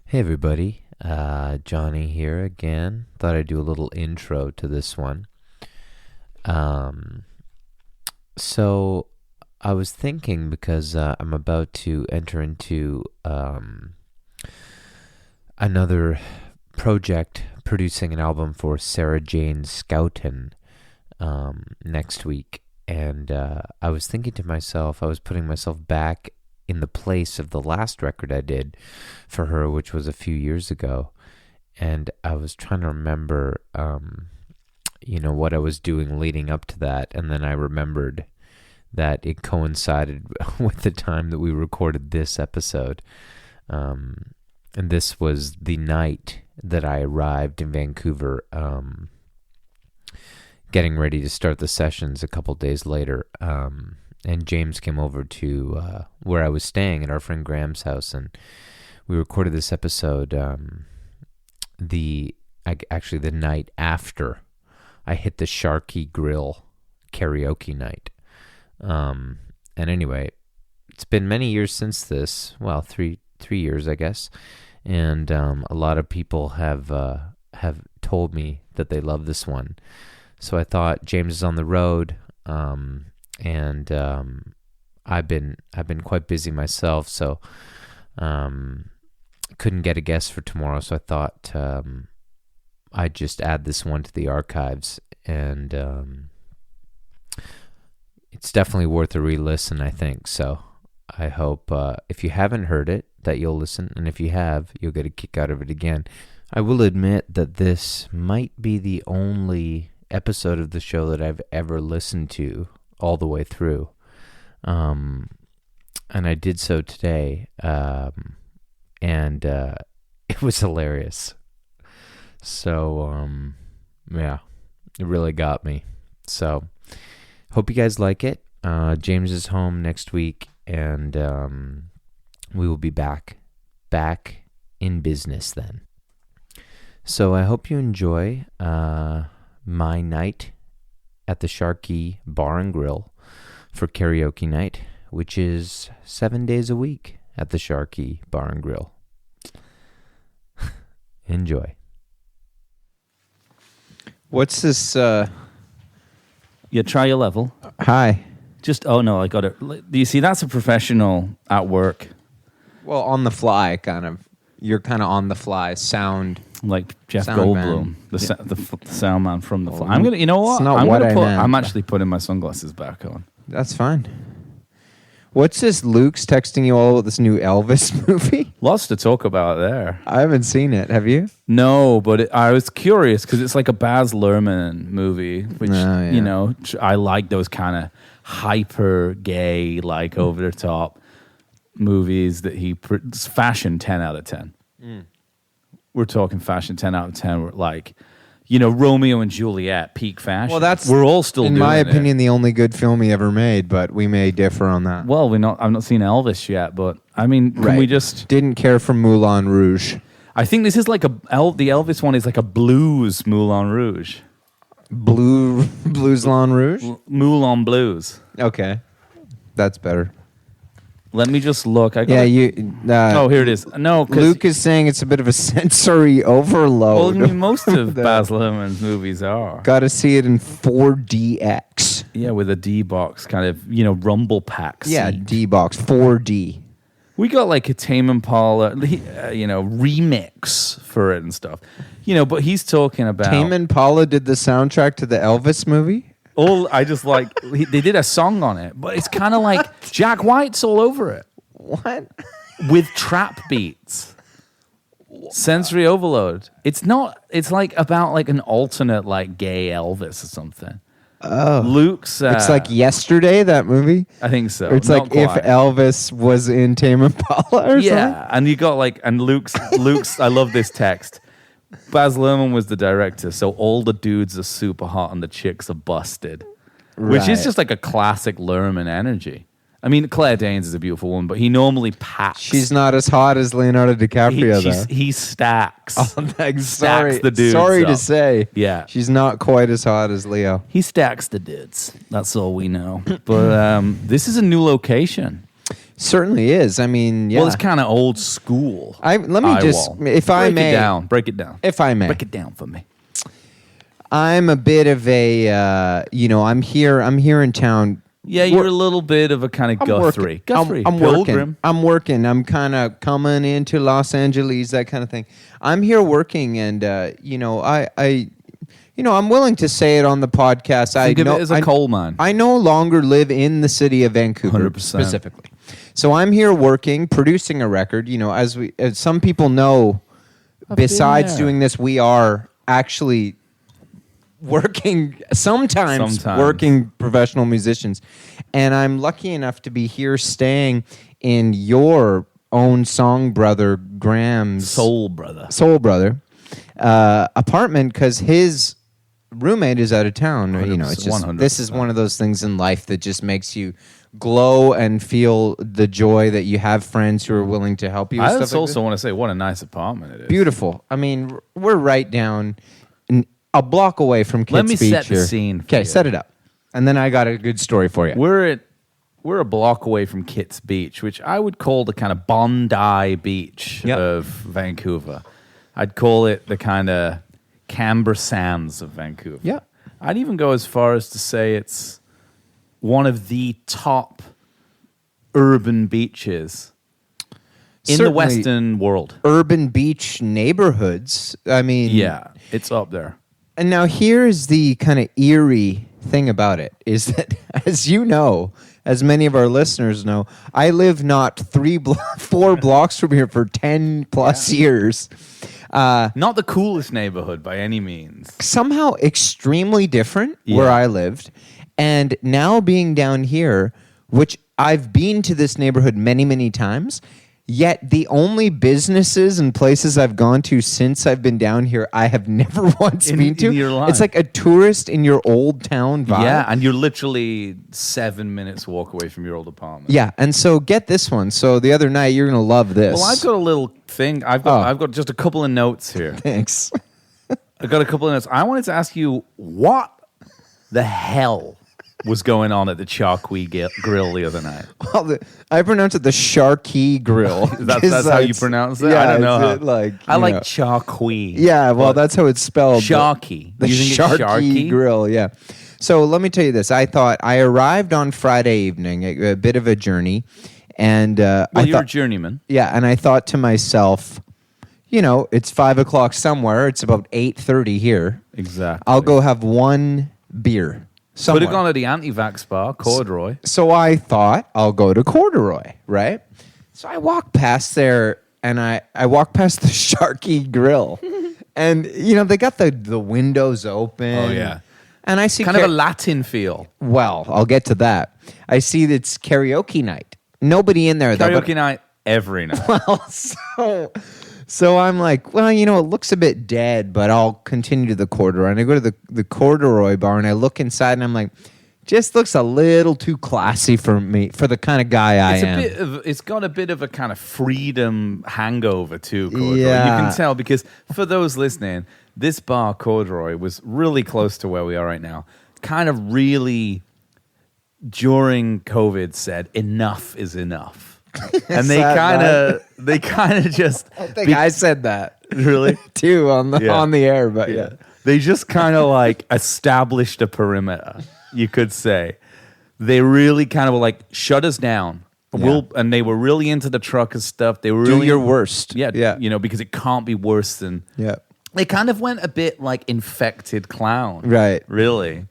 Hey everybody, Johnny here again. Thought I'd do a little intro to this one. Um, so I was thinking because I'm about to enter into another project producing an album for Sarah Jane Scouten next week. And I was thinking to myself, I was putting myself back in the place of the last record I did for her, which was a few years ago. And I was trying to remember, what I was doing leading up to that. And then I remembered that it coincided with the time that we recorded this episode. And this was the night that I arrived in Vancouver, getting ready to start the sessions a couple days later. And James came over to where I was staying at our friend Graham's house, and we recorded this episode the night after I hit the Charqui Grill karaoke night. And anyway, it's been many years since this. Well, three years, I guess. And a lot of people have told me that they love this one. So I thought, James is on the road. And I've been quite busy myself, so couldn't get a guest for tomorrow. So I thought I'd just add this one to the archives, and it's definitely worth a re-listen, I think. So I hope if you haven't heard it, that you'll listen, and if you have, you'll get a kick out of it again. I will admit that this might be the only episode of the show that I've ever listened to all the way through, and I did so today, and it was hilarious. So yeah, it really got me. So hope you guys like it. James is home next week, and we will be back in business then. So I hope you enjoy my night at the Charqui Bar and Grill for karaoke night, which is 7 days a week at the Charqui Bar and Grill. Enjoy. What's this? You try your level. Hi. I got it. Do you see? That's a professional at work. Well, on the fly, kind of. You're kind of on the fly sound. Like Jeff Sound Goldblum, man. the sound man from the fly. I'm gonna, you know what? It's not what I meant. I'm actually putting my sunglasses back on. That's fine. What's this? Luke's texting you all about this new Elvis movie? Lots to talk about there. I haven't seen it. Have you? No, but I was curious because it's like a Baz Luhrmann movie, which yeah. I like those kind of hyper gay, like over the top movies that it's fashion 10 out of 10. We're talking fashion 10 out of 10. We're like, Romeo and Juliet, peak fashion. Well, we're all still in doing my opinion, it. the only good film he ever made, but we may differ on that. Well, I've not seen Elvis yet, but I mean, can we just... Didn't care for Moulin Rouge. I think this is like the Elvis one is like a blues Moulin Rouge. Blues Moulin Rouge? Moulin Blues. Okay. That's better. Let me just look. Oh, here it is. No, Luke is saying it's a bit of a sensory overload. Well, most of Baz Luhrmann's movies are. Got to see it in 4DX. Yeah, with a D box kind of, rumble pack seat. Yeah, D box, 4D. We got like a Tame Impala, remix for it and stuff. But he's talking about Tame Impala did the soundtrack to the Elvis movie. They did a song on it, but it's kind of like Jack White's all over it. What? With trap beats. Sensory overload. It's like about like an alternate like gay Elvis or something. Oh. Luke's it's like Yesterday, that movie? I think so. Or it's Not like quite. if Elvis was in Tame Impala or something? Yeah, and you got and Luke's I love this text. Baz Luhrmann was the director, so all the dudes are super hot and the chicks are busted. Which is Right. just like a classic Luhrmann energy. I mean, Claire Danes is a beautiful woman, but he normally packs. She's not as hot as Leonardo DiCaprio, though. He stacks. Sorry, the dudes sorry up. to say. Yeah. She's not quite as hot as Leo. He stacks the dudes. That's all we know. But this is a new location. Certainly is. I mean, yeah. Well, it's kind of old school. Let me just, IWOL. if I may, break it down. if I may, Break it down for me. I'm a bit of a, I'm here in town. Yeah, you're a little bit of a kind of Guthrie. I'm Pilgrim. working. I'm kind of coming into Los Angeles, that kind of thing. I'm here working, and I'm willing to say it on the podcast. Think of it as a coal mine. I no longer live in the city of Vancouver 100%. specifically. So I'm here working, producing a record. As some people know, besides doing this, we are actually working sometimes working professional musicians, and I'm lucky enough to be here staying in your own song brother Graham's Soul brother apartment, because his roommate is out of town. It's just 100%. This is one of those things in life that just makes you glow and feel the joy that you have friends who are willing to help you. I stuff just like also this. want to say what a nice apartment it is. Beautiful. I mean, we're right down a block away from Kitts Let me Beach set the here. scene for Okay, you. set it up. And then I got a good story for you. We're a block away from Kitts Beach, which I would call the kind of Bondi Beach Yep. of Vancouver. I'd call it the kind of Canberra Sands of Vancouver. Yeah. I'd even go as far as to say it's one of the top urban beaches in the Certainly Western world. urban beach neighborhoods. I mean, Yeah, it's up there. And now here's the kind of eerie thing about it is that, as you know, as many of our listeners know, I live not 4 blocks from here for 10 plus years. Not the coolest neighborhood by any means. Somehow extremely different where I lived. And now being down here, which I've been to this neighborhood many, many times, yet the only businesses and places I've gone to since I've been down here, I have never once been to. In your life. It's like a tourist in your old town vibe. Yeah, and you're literally 7 minutes walk away from your old apartment. Yeah, and so get this one. So the other night, you're going to love this. Well, I've got a little thing. I've got just a couple of notes here. Thanks. I've got a couple of notes. I wanted to ask you what the hell was going on at the Charqui grill the other night. Well, I pronounce it the Charqui grill. That's how you pronounce it? Yeah, I don't know how. I like know. Charqui. Yeah, well, that's how it's spelled. Charqui. The You think it's Charqui grill, yeah. So let me tell you this. I arrived on Friday evening, a bit of a journey. And you're a journeyman. Yeah, and I thought to myself, it's 5 o'clock somewhere. It's about 8:30 here. Exactly. I'll go have one beer somewhere. Could have gone to the anti-vax bar, Corduroy. So I thought I'll go to Corduroy, right? So I walk past there, and I walk past the Charqui grill. And, they got the windows open. Oh, yeah. And I see Kind of a Latin feel. Well, I'll get to that. I see that it's karaoke night. Nobody in there, though. Karaoke night every night. Well, so I'm like, well, it looks a bit dead, but I'll continue to the Corduroy. And I go to the Corduroy bar, and I look inside, and I'm like, just looks a little too classy for me, for the kind of guy I am. It's got a bit of a kind of freedom hangover too, Corduroy. Yeah. You can tell because for those listening, this bar, Corduroy, was really close to where we are right now. Kind of really, during COVID, said enough is enough. And they kind of just. I think I said that really too on the air, but yeah. They just kind of like established a perimeter, you could say. They really kind of were like, shut us down. Yeah. And they were really into the trucker stuff. They were Do really your worst. Yeah, Yeah. because it can't be worse than. Yeah. They kind of went a bit like infected clown. Right. Really.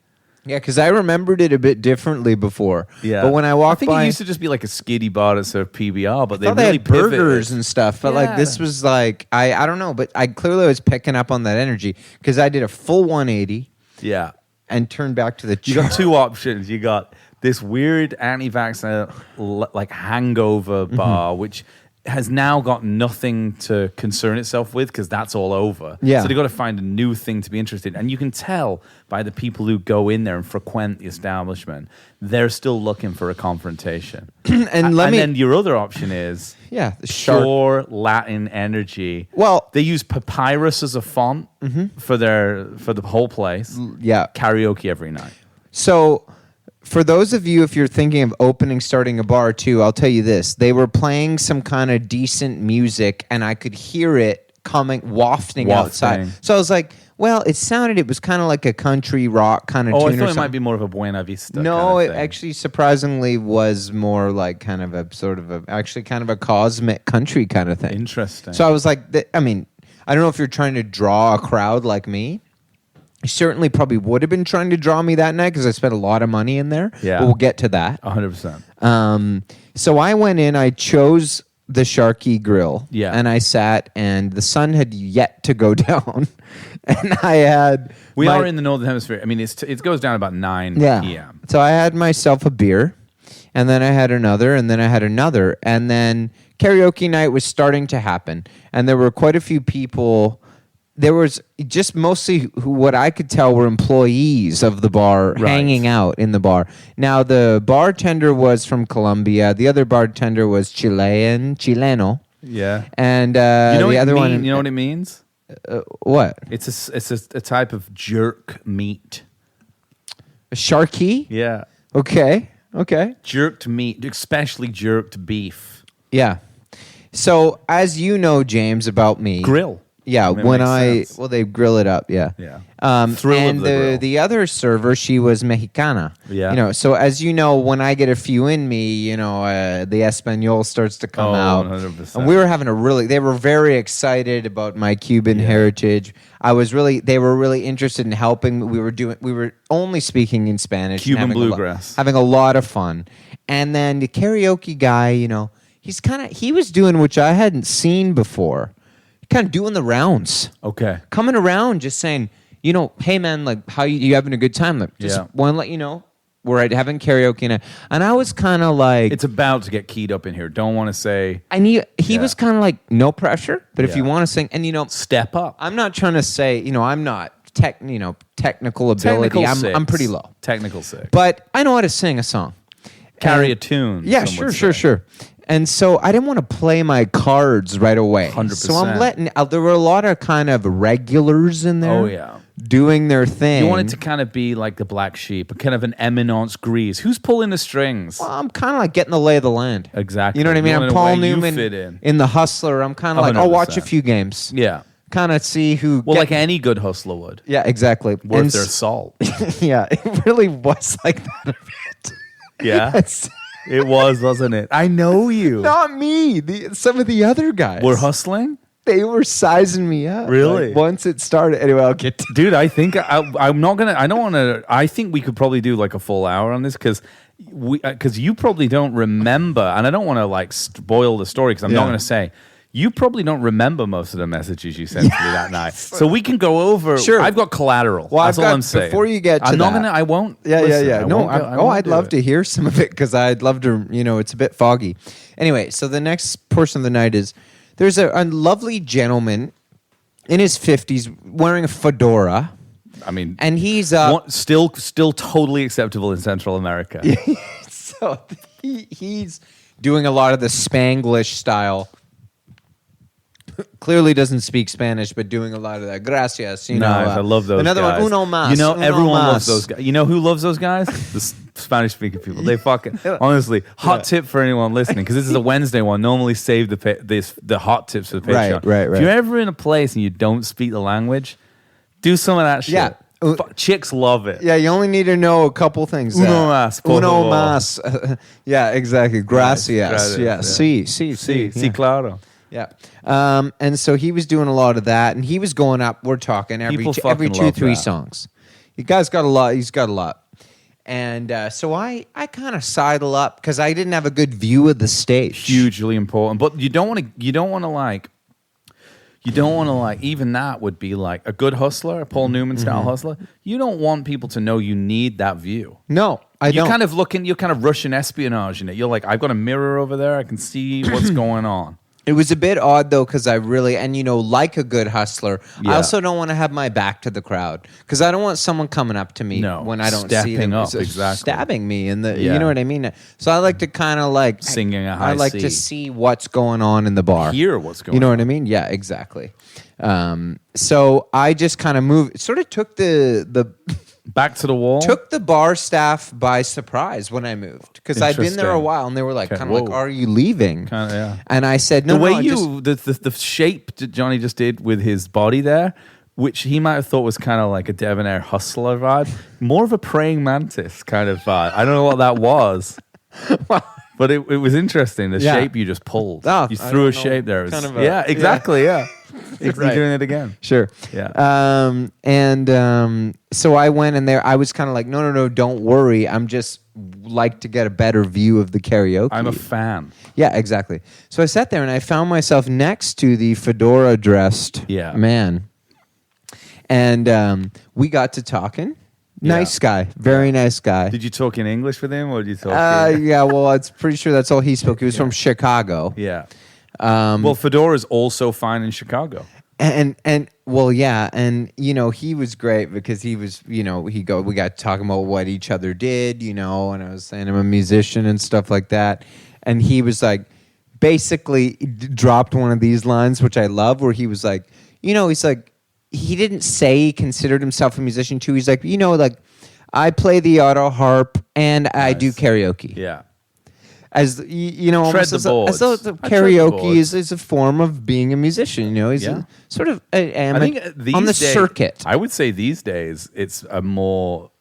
Yeah, because I remembered it a bit differently before. Yeah. But when I walked I think by, it used to just be like a skiddy bar that served PBR, but I thought they really had burgers pivoted. and stuff. But like this Yeah. was like I don't know, but I clearly was picking up on that energy because I did a full 180 Yeah. and turned back to the. You got two options. You got this weird anti-vaccine like hangover bar, which has now got nothing to concern itself with because that's all over. Yeah. So they've got to find a new thing to be interested in. And you can tell by the people who go in there and frequent the establishment, they're still looking for a confrontation. and then your other option is the shark. pure Latin energy. Well, They use papyrus as a font for the whole place. yeah. Karaoke every night. So for those of you, if you're thinking of starting a bar too, I'll tell you this. They were playing some kind of decent music, and I could hear it wafting outside. So I was like, well, it was kind of like a country rock kind of tune. I or thought it something. might be more of a Buena Vista. No, kind of it actually surprisingly was more like kind of a cosmic country kind of thing. Interesting. So I was like, I mean, I don't know if you're trying to draw a crowd like me. I certainly probably would have been trying to draw me that night because I spent a lot of money in there. Yeah. But we'll get to that. 100%. So I went in, I chose the Charqui grill. Yeah. And I sat, and the sun had yet to go down. And I had... We are in the Northern Hemisphere. I mean, it goes down about 9 p.m. So I had myself a beer, and then I had another, and then I had another. And then karaoke night was starting to happen. And there were quite a few people... There was just mostly what I could tell were employees of the bar hanging out in the bar. Now, the bartender was from Colombia. The other bartender was Chileno. Yeah. And the other one... You know what it means? What? It's a type of jerk meat. A Charqui? Yeah. Okay. Jerked meat, especially jerked beef. Yeah. So, as you know, James, about me... Grill. Yeah, Sense. they grill it up, yeah. Thrill and of the grill. the other server, she was Mexicana. Yeah. So as you know, when I get a few in me, the Espanol starts to come out. 100%. And they were very excited about my Cuban heritage. They were really interested in helping. We were only speaking in Spanish. Cuban and bluegrass. having a lot of fun. And then the karaoke guy, he was doing which I hadn't seen before. Kind of doing the rounds. Okay. Coming around just saying, hey man, like how you having a good time? Like just want to let you know we're having karaoke and I was kind of like it's about to get keyed up in here. Don't want to say he was kind of like no pressure, but if you want to sing and step up. I'm not trying to say, I'm not technical ability. I'm pretty low. Technical 6. But I know how to sing a song. Carry a tune. Yeah, sure. And so I didn't want to play my cards right away. 100%. So I'm letting... there were a lot of kind of regulars in there. Oh, yeah. Doing their thing. You want it to kind of be like the black sheep, kind of an eminence grise. Who's pulling the strings? Well, I'm kind of like getting the lay of the land. Exactly. You know what I mean? I'm Paul Newman fit in. The Hustler. I'm kind of like, I'll watch a few games. Yeah. Kind of see who... Well, like any good hustler would. Yeah, exactly. Worth their salt. Yeah, it really was like that a bit. Yeah. It was, wasn't it? I know you. Not me. Some of the other guys. Were hustling? They were sizing me up. Really? Like, once it started. Anyway, I'll get to... Dude, I think I'm not going to... I don't want to... I think we could probably do like a full hour on this because you probably don't remember, and I don't want to like spoil the story because I'm not going to say... You probably don't remember most of the messages you sent to me that night. So we can go over... Sure. I've got collateral. Well, That's all I'm saying. Before you get to I'm not that... going to... I won't... Yeah, listen, yeah. I'd love to hear some of it because I'd love to... it's a bit foggy. Anyway, so the next portion of the night is... There's a lovely gentleman in his 50s wearing a fedora. I mean... And he's... still totally acceptable in Central America. So he's doing a lot of the Spanglish style... Clearly doesn't speak Spanish, but doing a lot of that. Gracias. I love those another guys. One, uno más. Everyone más. loves those guys. You know who loves those guys? The Spanish-speaking people. They fucking... Honestly, hot tip for anyone listening, because this is a Wednesday one. Normally save the hot tips for the Patreon. Right. If you're ever in a place and you don't speak the language, do some of that shit. Yeah. Chicks love it. Yeah, you only need to know a couple things. Uno más. Uno más. Yeah, exactly. Gracias. Yeah. Sí. Sí, claro. Yeah. And so he was doing a lot of that, and he was going up. We're talking every 2-3 songs. He's got a lot. And so I kind of sidle up because I didn't have a good view of the stage. Hugely important, but you don't want to like. Even that would be like a good hustler, a Paul Newman style hustler. You don't want people to know you need that view. No, I don't. You're kind of Russian espionage in it. You're like, I've got a mirror over there. I can see what's going on. It was a bit odd, though, because I really, like a good hustler, I also don't want to have my back to the crowd because I don't want someone coming up to me when I don't see them. Up, exactly. Stabbing me in the, you know what I mean? So I like to kind of like... Singing a high I like to see what's going on in the bar. Hear what's going on. You know what I mean? Yeah, exactly. So I just kind of moved, sort of took the Back to the wall. Took the bar staff by surprise when I moved because I'd been there a Interesting. while and they were like, Okay, kind of like, whoa. "Are you leaving?" Kinda, yeah. And I said, "No, The way no, I just- the shape that Johnny just did with his body there, which he might have thought was kind of like a debonair hustler vibe, more of a praying mantis kind of vibe. I don't know what that was, but it was interesting. The Yeah. shape you just pulled, Oh, you I threw a don't know. shape there. It was- Kind of a- yeah, exactly. Yeah, You're Right. doing it again. Sure. Yeah. So I went in there. I was kind of like, no, don't worry. I'm just like to get a better view of the karaoke. I'm a fan. Yeah, exactly. So I sat there and I found myself next to the fedora dressed Yeah. man. And we got to talking. Nice Yeah. guy. Very nice guy. Did you talk in English with him, or did you talk? Yeah, well, I'm pretty sure that's all he spoke. He was from Chicago. Yeah. Well, Fedora's also fine in Chicago. And well, yeah, and he was great because he was, we got talking about what each other did, and I was saying I'm a musician and stuff like that, and he was like, basically dropped one of these lines which I love, where he was like, he's like, he didn't say he considered himself a musician too. He's like, like I play the auto harp and I do karaoke. Yeah. As almost the as though boards. the I tread the karaoke boards. is a form of being a musician. He's Yeah. a, sort of I think these on the days, circuit. I would say these days it's a more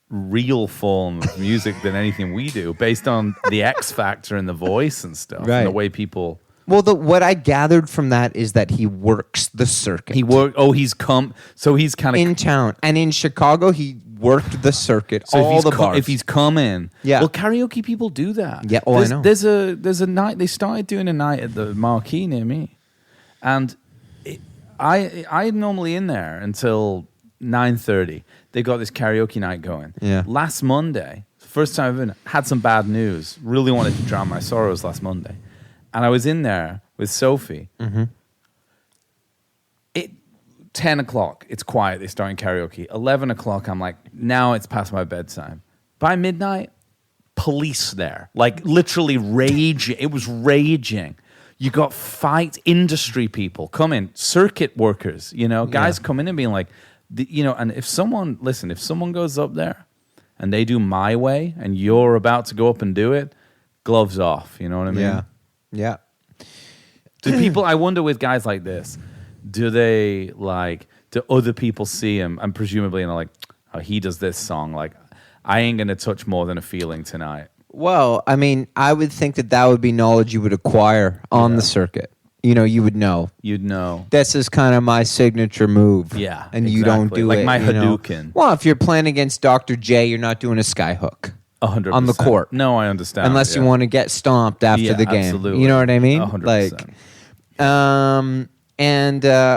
real form of music than anything we do, based on the X factor and the voice and stuff, Right. and the way people. Well, what I gathered from that is that he works the circuit. He worked. Oh, he's come. So he's kind of in town, and in Chicago, he worked the circuit. So all the bars. if he's come in, Yeah. Well, karaoke people do that. Yeah, I know. There's a night they started doing a night at the Marquee near me, and I'm normally in there until 9:30. They got this karaoke night going. Yeah. Last Monday, first time I've been, had some bad news. Really wanted to drown my sorrows last Monday, and I was in there with Sophie. Mm-hmm. 10 o'clock, it's quiet. They're starting karaoke. 11 o'clock, I'm like, now it's past my bedtime. By midnight, police there. Like, literally raging. It was raging. You got fight industry people coming, circuit workers, guys coming in being like, and if someone goes up there and they do My Way and you're about to go up and do it, gloves off. You know what I mean? Yeah. Do people, I wonder with guys like this, do other people see him and presumably, like, oh, he does this song, like, I ain't going to touch more than a feeling tonight. Well, I mean, I would think that would be knowledge you would acquire on the circuit. You would know. You'd know. This is kind of my signature move. Yeah, And you don't exactly. do Like it. my you know. Hadouken. Well, if you're playing against Dr. J, you're not doing a sky hook 100%. on the court. No, I understand. Unless you yeah. want to get stomped after Yeah, the game. absolutely. You know what I mean? 100%.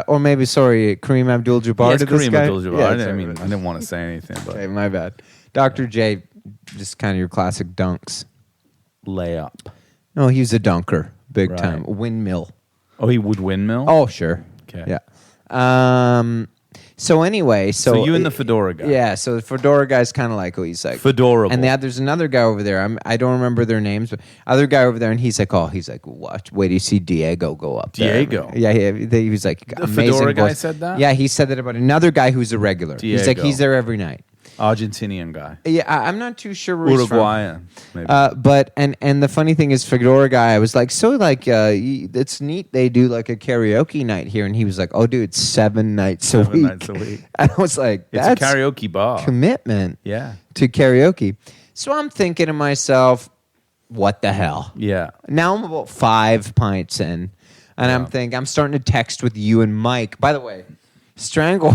Or maybe, sorry, Kareem Abdul-Jabbar. Yes, to this Kareem guy? Abdul-Jabbar. Yeah, I sorry. didn't want to say anything, but Okay, my bad. Dr. J, just kind of your classic dunks. layup. No, he was a dunker, big Right. time. A windmill. Oh, he would windmill? Oh, sure. Okay. Yeah. So anyway, So you and the fedora guy. Yeah. So the fedora guy's kind of like, he's like Fedorable. and there's another guy over there. I don't remember their names, but other guy over there, and he's like, watch, wait, do you see Diego go up there? Diego? Yeah. He was like, The amazing fedora guy voice. said that? Yeah, he said that about another guy who's a regular. He's like, Diego. he's there every night. Argentinian guy. Yeah, I'm not too sure where he's from. Uruguayan. Maybe. But and the funny thing is, Fedora guy, I was like, it's neat. They do like a karaoke night here, and he was like, oh, dude, it's 7 nights a 7 week. nights a week. And I was like, It's that's a karaoke bar. commitment Yeah. to karaoke. So I'm thinking to myself, what the hell? Yeah. Now I'm about 5 pints in, and I'm starting to text with you and Mike. By the way, Strangle.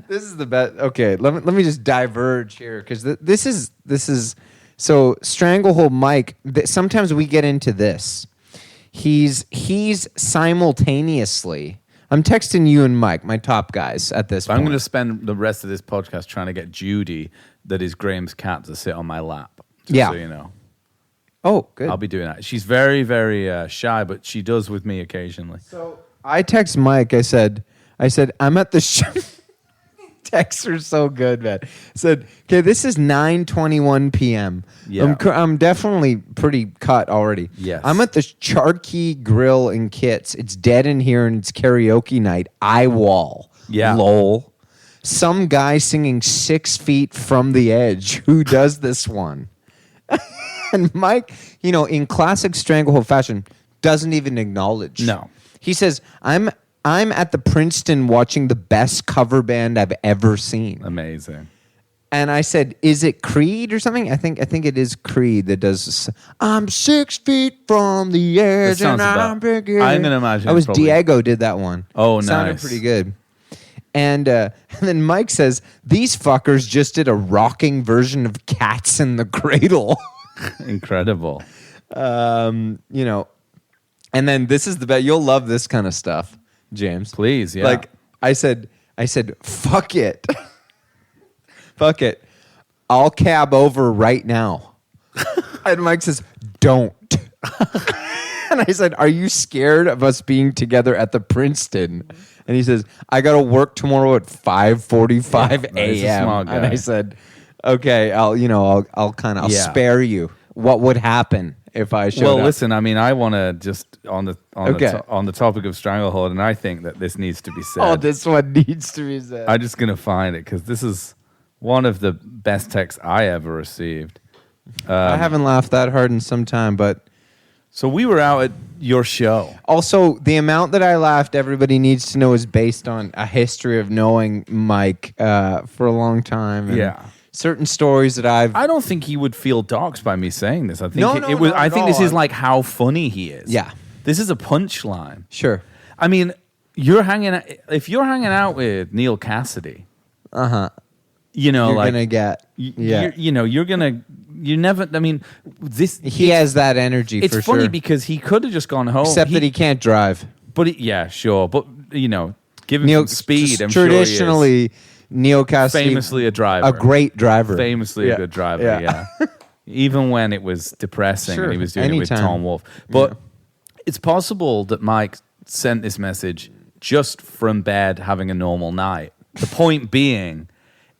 This is the best. Okay, let me just diverge here because this is so Stranglehold Mike. Sometimes we get into this. He's simultaneously. I'm texting you and Mike, my top guys at this point. I'm going to spend the rest of this podcast trying to get Judy, that is Graham's cat, to sit on my lap. Just so you know. Oh, good. I'll be doing that. She's very, very shy, but she does with me occasionally. So I text Mike. I said, I'm at the show. Texts are so good, man. I said, okay, this is 9:21 p.m. Yeah. I'm definitely pretty cut already. Yes. I'm at the Charqui Grill in Kits. It's dead in here, and it's karaoke night. IWOL. Yeah. Lol. some guy singing 6 feet from the edge. Who does this one? And Mike, in classic Stranglehold fashion, doesn't even acknowledge. No. He says, I'm at the Princeton watching the best cover band I've ever seen. Amazing. And I said, is it Creed or something? I think it is Creed that does this. I'm 6 feet from the edge and I'm bigger. I'm going to imagine. I was Diego did that one. Oh, nice. Sounded pretty good. And then Mike says, these fuckers just did a rocking version of Cats in the Cradle. Incredible. And then this is the best. You'll love this kind of stuff, James. Please, yeah. Like I said, fuck it. Fuck it. I'll cab over right now. And Mike says, don't. And I said, are you scared of us being together at the Princeton? And he says, I got to work tomorrow at 5:45 a.m. And I said, okay, I'll spare you. What would happen if I showed up? Well, listen, I mean, I want to just on the topic of Stranglehold, and I think that this needs to be said. Oh, this one needs to be said. I'm just going to find it because this is one of the best texts I ever received. I haven't laughed that hard in some time, but... So we were out at your show. Also, the amount that I laughed, everybody needs to know, is based on a history of knowing Mike for a long time. And certain stories that I don't think he would feel doxxed by me saying this. I think this is like how funny he is. Yeah. This is a punchline. Sure. I mean, if you're hanging out with Neil Cassidy, you're gonna get you never. I mean, he has that energy. It's for funny sure. because he could have just gone home, except that he can't drive. But sure. But give him some speed. I'm traditionally, sure Neil Cassidy, famously a driver, a great driver, famously a good driver. Yeah. Even when it was depressing and he was doing it with Tom Wolfe. But it's possible that Mike sent this message just from bed having a normal night. The point being,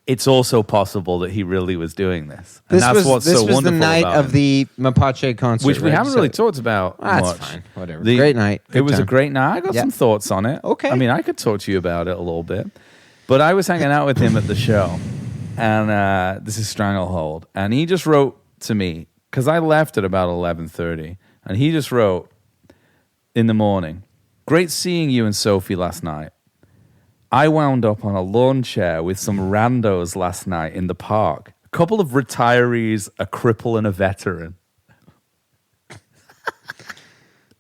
it's also possible that he really was doing this. And that's what's so wonderful about it. This was the night of the Mapache concert. Which we haven't really talked about much. That's fine. Whatever. Great night. It was a great night. I got some thoughts on it. Okay. I mean, I could talk to you about it a little bit. But I was hanging out with him at the show. And this is Stranglehold. And he just wrote to me, because I left at about 11:30. And he just wrote in the morning, great seeing you and Sophie last night. I wound up on a lawn chair with some randos last night in the park. A couple of retirees, a cripple, and a veteran.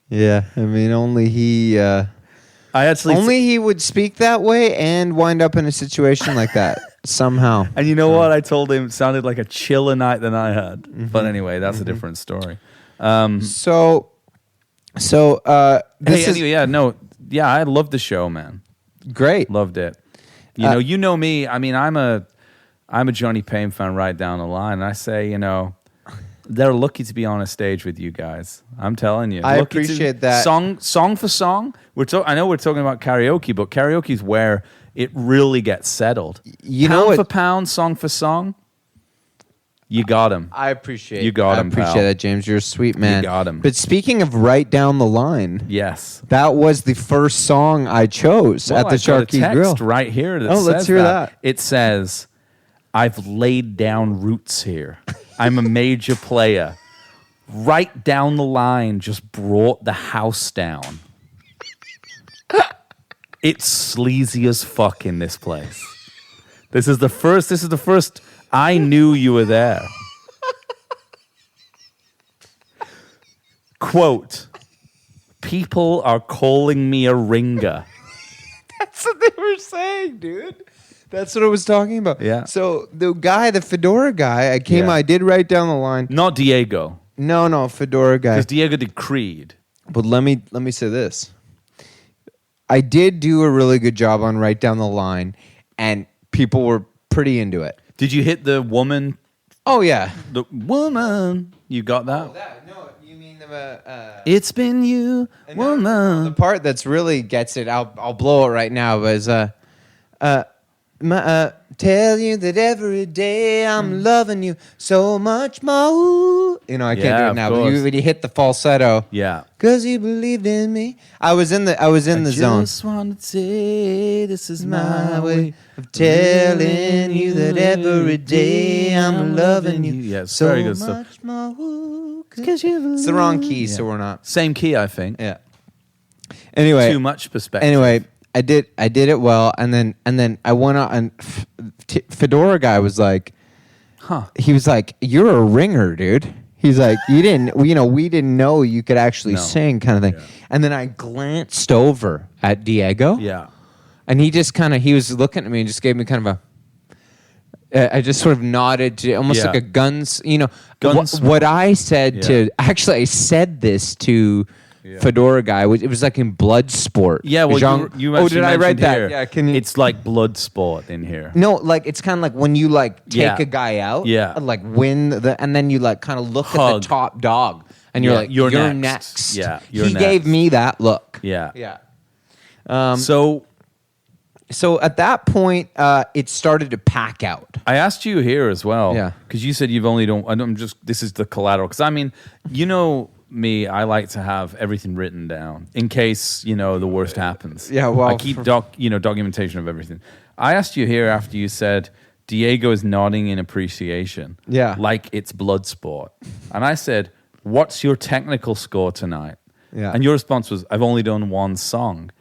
Yeah, I mean, only he would speak that way and wind up in a situation like that somehow. And you know what? I told him it sounded like a chiller night than I had. Mm-hmm. But anyway, that's a different story. I loved the show, man. Great. Loved it. You know me. I mean, I'm a Johnny Payne fan right down the line. And I say, they're lucky to be on a stage with you guys. I'm telling you. I appreciate that. Song for song. I know we're talking about karaoke, but karaoke is where it really gets settled. Pound for pound, song for song. You got him. I appreciate that, James. You're a sweet man. You got him. But speaking of right down the line, yes, that was the first song I chose at the Charqui Grill. Right here. Let's hear that. It says, "I've laid down roots here. I'm a major player. Right down the line, just brought the house down. It's sleazy as fuck in this place. This is the first. I knew you were there." Quote, "People are calling me a ringer." That's what they were saying, dude. That's what I was talking about. Yeah. So the fedora guy, I did write down the line. Not Diego. No, fedora guy. Because Diego did Creed. But let me say this. I did do a really good job on right down the line, and people were pretty into it. Did you hit the woman? Oh, yeah. The woman. You got that? Oh, no, you mean the... It's been you, woman. The part that's really gets it, I'll blow it right now, was... Tell you that every day I'm loving you so much more. You know, I can't do Yeah, it of now, but course. when you hit the falsetto. Yeah. Cause you believed in me. I was in the zone. Just want to say this is My way of telling you that every day I'm loving you Yeah, it's so very good stuff. much more. It's the wrong key, so we're not. Same key, I think. Yeah. Anyway. Too much perspective. Anyway, I did it well, and then I went out, and Fedora guy was like, he was like, "You're a ringer, dude." He's like, "We didn't know you could actually sing," kind of thing. Yeah. And then I glanced over at Diego, Yeah. and he was looking at me and just gave me kind of a. I just sort of nodded to almost like a guns. What I said to actually, I said this to. Fedora guy. It was like in blood sport. Yeah, well, you actually did I write that? here, Yeah, can you? It's like blood sport in here. No, like it's kind of like when you like take a guy out. Yeah. Like win and then you like kind of look at the top dog, and you're like, you're next. Yeah, he gave me that look. Yeah. Yeah. So at that point, it started to pack out. I asked you here as well. Yeah. Because you said you've only done. This is the collateral. Because I mean, me, I like to have everything written down in case, the worst happens. Yeah, well, I keep documentation of everything. I asked you here after you said Diego is nodding in appreciation. Yeah. Like it's blood sport. And I said, "What's your technical score tonight?" Yeah. And your response was, "I've only done one song."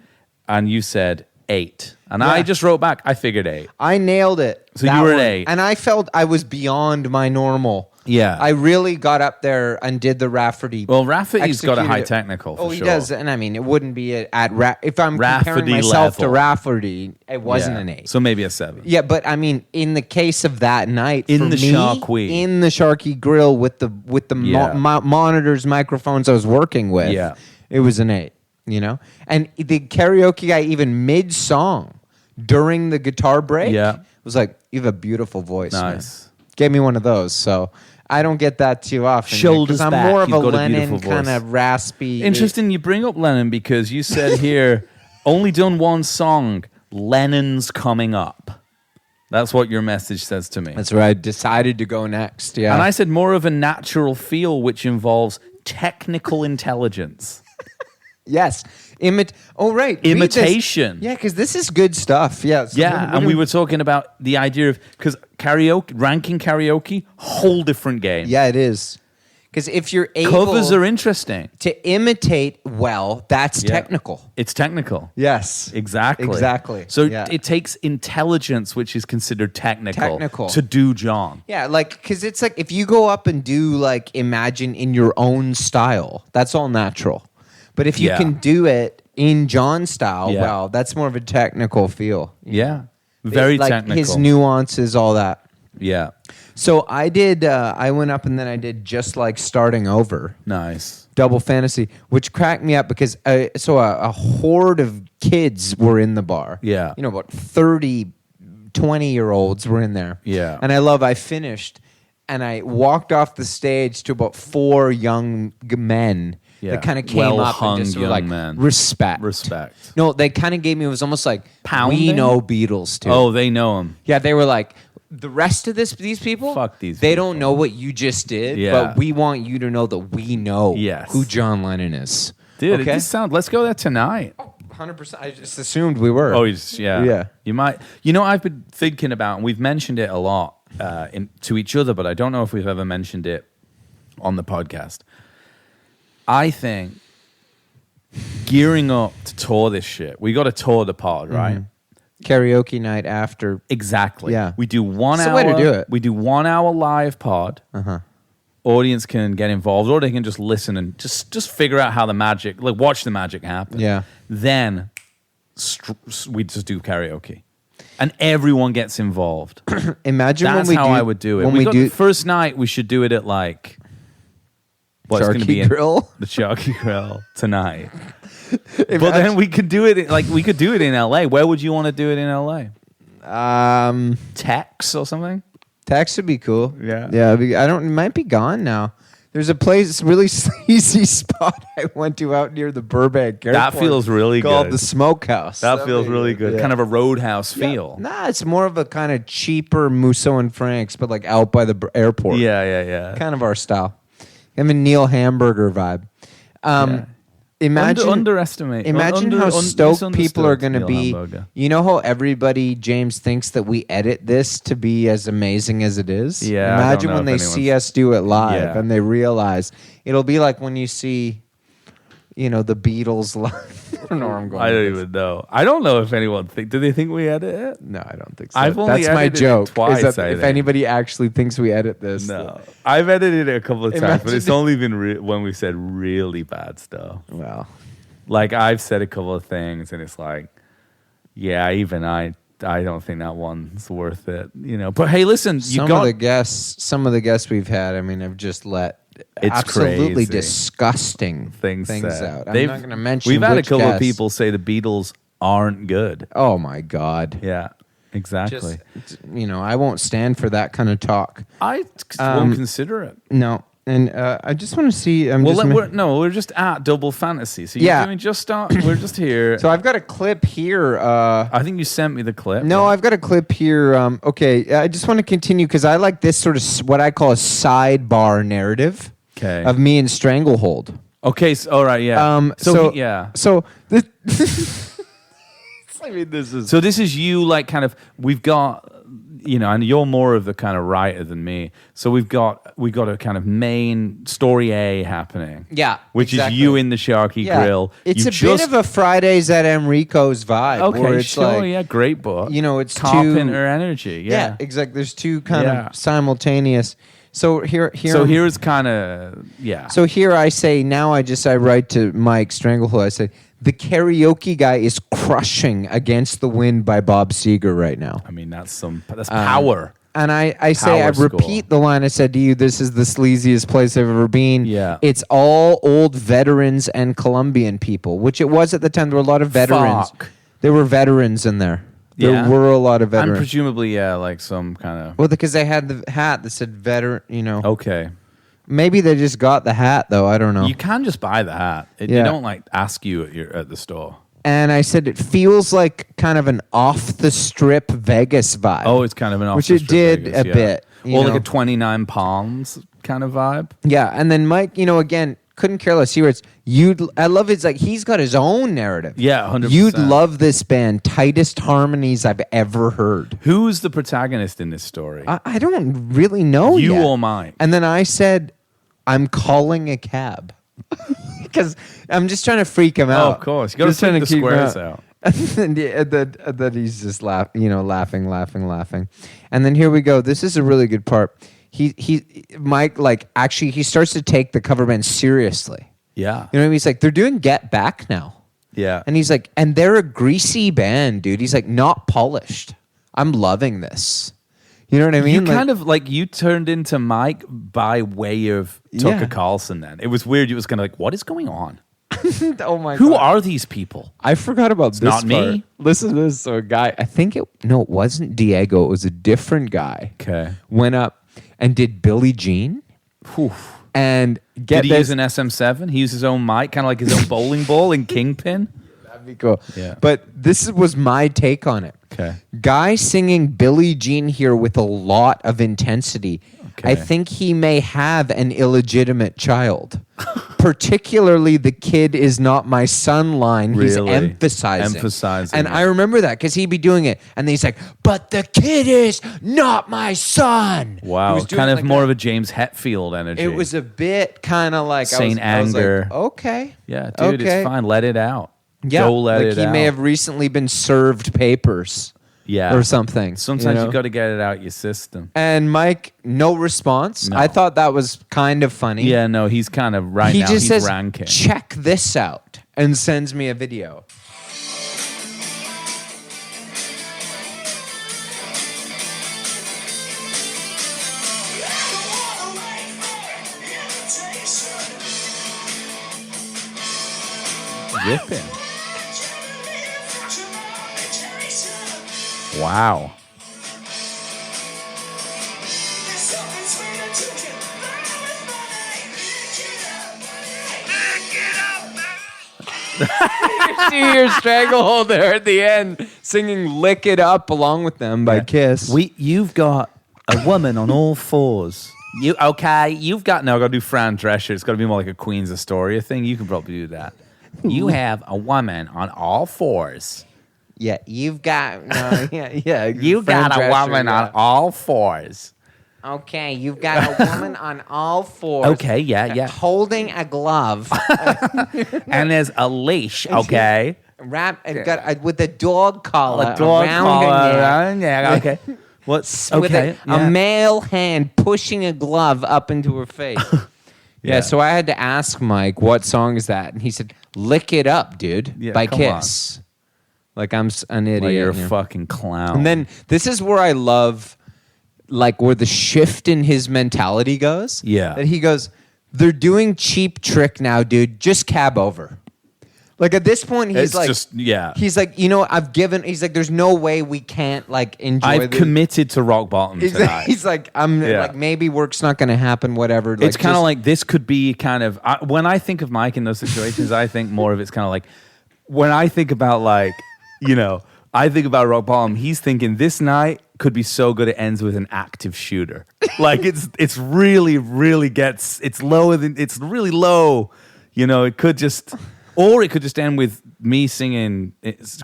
And you said 8. And I just wrote back, I figured 8. I nailed it. So you were at 8. And I felt I was beyond my normal. Yeah. I really got up there and did the Rafferty. Well, Rafferty's got a executed high it. technical, for Oh, he sure. does. And I mean, it wouldn't be if I'm comparing Rafferty myself to level. Rafferty, it wasn't Yeah. an 8. So maybe a 7. Yeah, but I mean, in the case of that night, In for the me, Charqui. in the Charqui grill with the Yeah. monitors, microphones I was working with, Yeah. it was an 8. And the karaoke guy, even mid song, during the guitar break, was like, "You have a beautiful voice." Nice. Man. Gave me one of those, so. I don't get that too often. Shoulders 'cause I'm back, more of a you've got a Lennon beautiful voice. kind of raspy. Interesting you bring up Lennon because you said here, only done one song, Lennon's coming up. That's what your message says to me. That's where I decided to go next. Yeah, And I said more of a natural feel, which involves technical intelligence. yes, right, Imitation. Yeah, because this is good stuff. Yeah, so And we were talking about the idea of, because ranking karaoke, whole different game. Yeah, it is. Because if you're able Covers are interesting. to imitate well, that's technical. It's technical. Yes, Exactly. So it takes intelligence, which is considered technical, to do John. Yeah, because it's like if you go up and do imagine in your own style, that's all natural. But if you can do it in John's style, well, that's more of a technical feel. Yeah. Very technical. His nuances, all that. Yeah. So I did, I went up and then I did Just Like Starting Over. Nice. Double Fantasy, which cracked me up because a horde of kids were in the bar. Yeah. About 30, 20-year-olds were in there. Yeah. And I finished and I walked off the stage to about 4 young men. Yeah. That kind of came up and just were like, men. Respect. No, they kind of gave me, it was almost like, Pounding? we know Beatles too. Oh, they know him. Yeah, they were like, the rest of these people, Fuck these they people. don't know what you just did, Yeah. but we want you to know that we know Yes. who John Lennon is. Dude, okay? it just sounds, let's go there tonight. 100%. I just assumed we were. Oh, yeah. Yeah. You might. I've been thinking about, and we've mentioned it a lot to each other, but I don't know if we've ever mentioned it on the podcast. I think gearing up to tour this shit, we got to tour the pod, right? Karaoke night after. Exactly. Yeah. We do 1 It's hour. the way to do it. We do 1 hour live pod. Audience can get involved, or they can just listen and just figure out how the magic, watch the magic happen. Yeah. Then we just do karaoke, and everyone gets involved. Imagine That's when we how do, I would do it. When we we got do the first night, we should do it at it's going to Charqui be Grill? the Charqui Grill tonight. But then we could do it we could do it in LA. Where would you want to do it in LA? Tex or something? Tex would be cool. Yeah. Yeah. It might be gone now. There's a place, really sleazy spot I went to out near the Burbank Airport. That feels really called good. the Smokehouse. That feels really good. Yeah. Kind of a roadhouse feel. Nah, it's more of a kind of cheaper Musso and Frank's, but like out by the airport. Yeah. Kind of our style. Kind of a Neil Hamburger vibe. Imagine underestimate. Imagine how stoked people are going to Neil be. Hamburger. You know how everybody, James, thinks that we edit this to be as amazing as it is? Yeah. Imagine when they see us do it live and they realize it'll be like when you see, the Beatles live. I don't know where I'm going. I don't even know. I don't know if anyone do they think we edit it? No, I don't think so. I've only That's my edited it joke. twice, is that I if think. anybody actually thinks we edit this, No, I've edited it a couple of times, but Imagine- it's only been when we said really bad stuff. well, Like I've said a couple of things, and it's like, yeah, even I don't think that one's worth it. But hey, listen, some of the guests we've had, I mean, have just let It's absolutely crazy. disgusting things said. out. I'm not going to mention. We've had a which couple of guests. people say the Beatles aren't good. Oh my God! Yeah, exactly. I won't stand for that kind of talk. I won't consider it. No, and I just want to see. We're just at Double Fantasy. So Yeah. you're doing we're just here. So I've got a clip here. I think you sent me the clip. No, Yeah. I've got a clip here. Okay, I just want to continue because I like this sort of what I call a sidebar narrative Okay. of me and Stranglehold. Okay. So, all right. Yeah. Yeah. So this, I mean, this is So this is you, like, kind of. We've got, and you're more of the kind of writer than me. So we've got a kind of main story A happening. Yeah, which exactly. is you in the Charqui grill. It's You a bit of a Fridays at Enrico's vibe. where okay. it's Sure. like, Yeah. Great book. It's Carpenter energy. Yeah, exactly. There's two kind Yeah. of simultaneous. So here. So here's kind of So here I say now I write to Mike Stranglehold. I say the karaoke guy is crushing Against the Wind by Bob Seger right now. I mean that's power. And I say, I Power repeat the line I said to you, this is the sleaziest place I've ever been. Yeah. It's all old veterans and Colombian people, which it was at the time. There were a lot of veterans. Fuck. There were veterans in there. There Yeah. were a lot of And veterans. presumably, like some kind of. Well, because they had the hat that said veteran, Okay. Maybe they just got the hat, though. I don't know. You can just buy the hat. They Yeah. don't like ask you at the store. And I said it feels like kind of an off-the-strip Vegas vibe. Oh, it's kind of an off Which it did a bit, you Or like know. a 29 Palms kind of vibe. Yeah, and then Mike, again, couldn't care less. He writes, I love his, like, he's got his own narrative. Yeah, 100%. You'd love this band. Tightest harmonies I've ever heard. Who's the protagonist in this story? I don't really know You yet. or Mike? And then I said, I'm calling a cab. Because I'm just trying to freak him out. of course. You got to Just trying take the keep him squares out. And then he's just laughing, laughing. And then here we go. This is a really good part. Mike, like, actually, he starts to take the cover band seriously. Yeah. You know what I mean? He's like, they're doing Get Back now. Yeah. And he's like, and they're a greasy band, dude. He's like, not polished. I'm loving this. You know what I mean? You Like- kind of like you turned into Mike by way of Tucker Yeah. Carlson then. It was weird. You was kind of like, what is going on? oh my Who God. are these people? I forgot about this not me. part. Listen to this. So a guy, it wasn't Diego. It was a different guy. Okay. Went up and did Billie Jean. And get Did he this. use an SM7? He used his own mic, kind of like his own bowling ball in Kingpin? That'd be cool. Yeah. But this was my take on it. Okay. Guy singing Billie Jean here with a lot of intensity. Okay. I think he may have an illegitimate child. Particularly the kid is not my son line. He's Really? emphasizing. And it. I remember that because he'd be doing it. And then he's like, but the kid is not my son. He Wow. was doing Kind it of like more that. of a James Hetfield energy. It was a bit kind of like Saint I was like, anger. okay. Yeah, dude, okay. it's fine. Let it out. Yeah, Go let like it he out. may have recently been served papers. Yeah. Or something. Sometimes you you know? got to get it out your system. And Mike, no response. No. I thought that was kind of funny. Yeah, no, he's kind of he now. just He's says, ranking. check this out, and sends me a video. Ripping. Wow. You see your stranglehold there at the end, singing "Lick It Up" along with them by Kiss. You've got a woman on all fours. You've got I got to do Fran Drescher. It's got to be more like a Queen's Astoria thing. You can probably do that. You have a woman on all fours. Yeah, you've got You got a woman on all fours. Okay, you've got a woman on all fours. Okay, yeah. Holding a glove. And there's a leash, okay? With a dog collar A dog around collar her neck. around, okay. What's With okay? a male hand pushing a glove up into her face. Yeah, so I had to ask Mike, what song is that? And he said, "Lick It Up, dude," by Kiss. Like I'm an idiot. Like you're a fucking clown. And then this is where I love, like, where the shift in his mentality goes. Yeah. That he goes, "They're doing Cheap Trick now, dude. Just cab over." Like at this point, he's he's like, he's like, there's no way we can't like enjoy. I've committed to rock bottom tonight. He's like, like, maybe work's not going to happen. Whatever. It's kind of like this could be kind of when I think of Mike in those situations, I think more of it's kind of like when I think about like. I think about rock bottom. He's thinking this night could be so good it ends with an active shooter. Like it's really it's lower than it's really low. It could just end with me singing,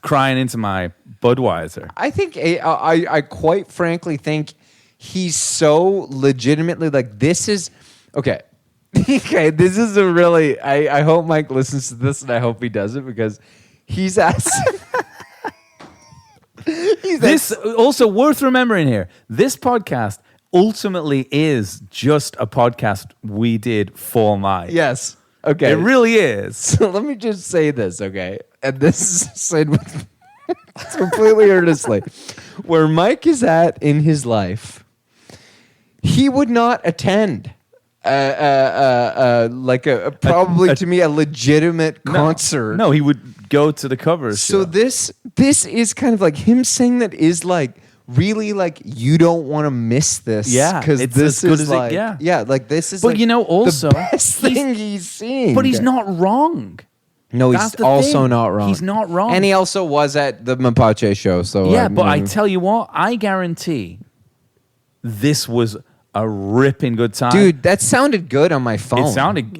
crying into my Budweiser. I think I quite frankly think he's so legitimately like this is okay. Okay, this is a really. I hope Mike listens to this, and I hope he does it because he's asking. This also worth remembering here. This podcast ultimately is just a podcast we did for Mike. Yes. Okay. It really is. So let me just say this, okay? And this is said completely earnestly. Where Mike is at in his life, he would not attend probably to me a legitimate concert. No, he would go to the covers. So this is kind of like him saying that is like really like you don't want to miss this. Yeah, because it's this as good is as like like this is. But like also the best thing he's seen. But he's not wrong. No, he's also not wrong. He's not wrong, and he also was at the Mapache show. So but I tell you what, I guarantee this was a ripping good time, dude. That sounded good on my phone.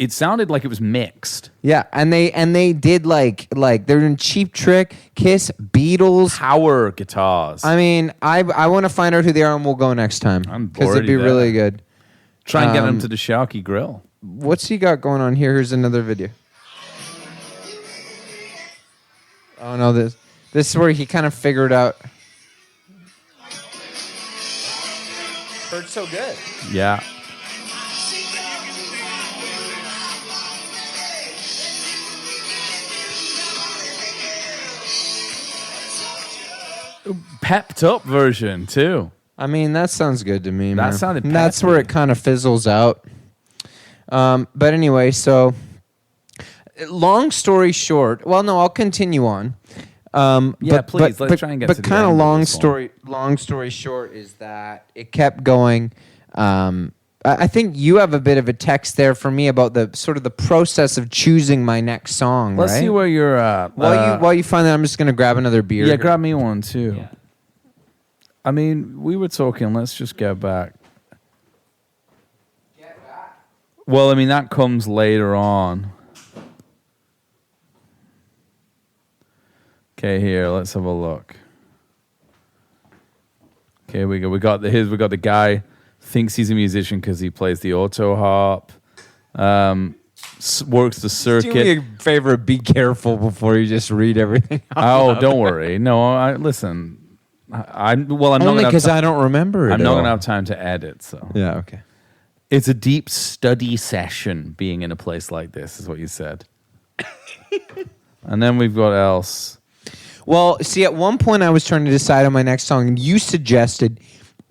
It sounded like it was mixed. Yeah, and they did like they're in Cheap Trick, Kiss, Beatles, power guitars. I mean, I want to find out who they are, and we'll go next time because it'd be really good. Try and get them to the Charqui Grill. What's he got going on here? Here's another video. Oh no, this is where he kind of figured out. Heard so good. Yeah. Pepped up version too. I mean, that sounds good to me, man. That sounded peppy. That's where it kind of fizzles out. But anyway, so long story short. Well, no, I'll continue on. Please. Let's try and get to the kind of end long this one. long story short is that it kept going. I think you have a bit of a text there for me about the sort of the process of choosing my next song. Let's right? see where you're at. While you find that, I'm just going to grab another beer. Yeah, here. grab me one too. Yeah. I mean, we were talking. Let's just get back. Well, I mean, that comes later on. Okay, here, let's have a look. Okay, we got the guy thinks he's a musician because he plays the auto harp. Works the circuit. Do me a favor, be careful before you just read everything. Oh, don't worry. No, listen. I'm not only because I don't remember it. I'm not gonna have time to edit. So yeah, okay. It's a deep study session being in a place like this, is what you said. And then we've got else. Well, see, at one point I was trying to decide on my next song, and you suggested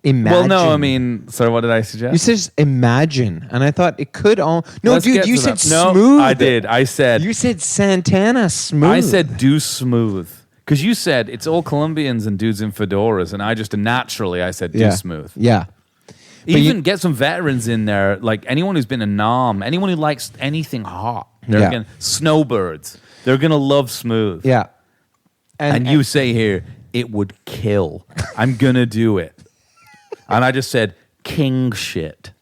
Imagine. Well, no, I mean, sorry, what did I suggest? You said Imagine, and I thought it could all. No, Let's dude, you said No, Smooth. I did. I said. You said Santana Smooth. I said do Smooth. Because you said it's all Colombians and dudes in fedoras, and I just naturally I said do Smooth. Yeah. Even get some veterans in there, like anyone who's been a nom, anyone who likes anything hot. Snowbirds. They're gonna love smooth. Yeah. And you say here, it would kill. I'm gonna do it. And I just said, king shit.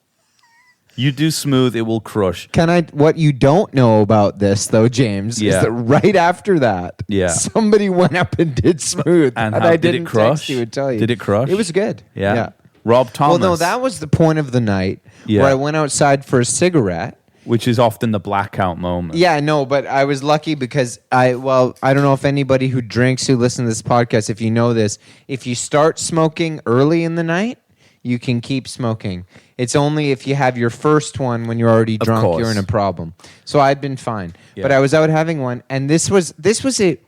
You do smooth, it will crush. What you don't know about this, though, James, is that right after that, somebody went up and did smooth. And I did didn't it crush? text you and tell you. Did it crush? It was good. Yeah. Rob Thomas. Well, no, that was the point of the night where I went outside for a cigarette. Which is often the blackout moment. Yeah, no, but I was lucky because I don't know if anybody who drinks who listens to this podcast, if you know this, if you start smoking early in the night, you can keep smoking. It's only if you have your first one when you're already drunk, you're in a problem. So I'd been fine. Yeah. But I was out having one, and this was a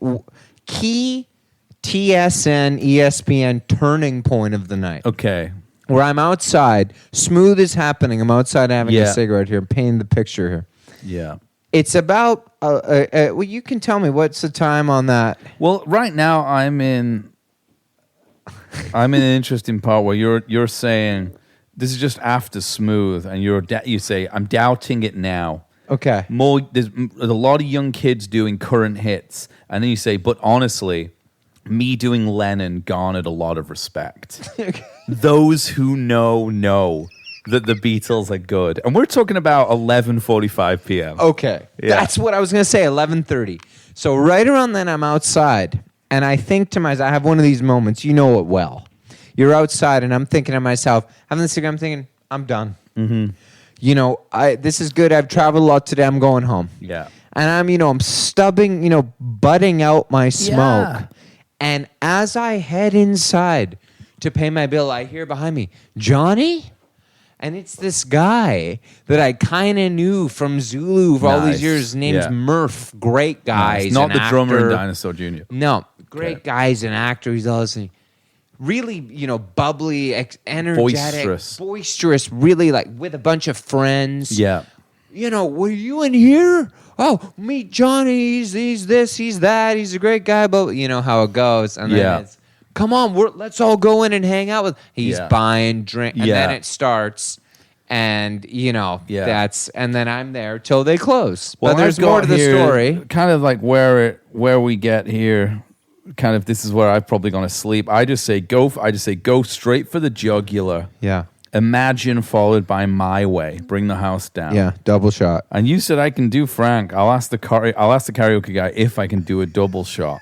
key TSN, ESPN turning point of the night. Okay. Where I'm outside, smooth is happening. I'm outside having a cigarette here, painting the picture here. Yeah. It's about, well, you can tell me, what's the time on that? Well, right now I'm in an interesting part where you're saying, this is just after smooth, and you say, I'm doubting it now. Okay. There's a lot of young kids doing current hits, and then you say, but honestly, me doing Lennon garnered a lot of respect. Those who know that the Beatles are good. And we're talking about 11:45 p.m. Okay. Yeah. That's what I was going to say, 11:30. So right around then, I'm outside, and I think to myself, I have one of these moments, you know it well. You're outside, and I'm thinking to myself, having this cigarette, I'm thinking, I'm done. Mm-hmm. You know, this is good. I've traveled a lot today. I'm going home. Yeah. And I'm stubbing, butting out my smoke. Yeah. And as I head inside to pay my bill, I hear behind me, Johnny? And it's this guy that I kind of knew from Zulu for all these years. His name's Murph. Great guy. Nice. Not the drummer in Dinosaur Jr. No. Great guy. He's an actor. He's all this. Really, bubbly, energetic. Boisterous. Really, like, with a bunch of friends. Yeah. Were you in here? Oh, meet Johnny. He's this, he's that. He's a great guy. But you know how it goes. And then it's, come on, let's all go in and hang out with. He's buying drink, and then it starts, and that's, and then I'm there till they close. Well, but there's more to the story. Kind of like where we get here. Kind of, this is where I've probably gone to sleep. I just say go straight for the jugular. Yeah. Imagine followed by My Way. Bring the house down. Yeah, double shot. And you said I can do Frank. I'll ask the karaoke guy if I can do a double shot.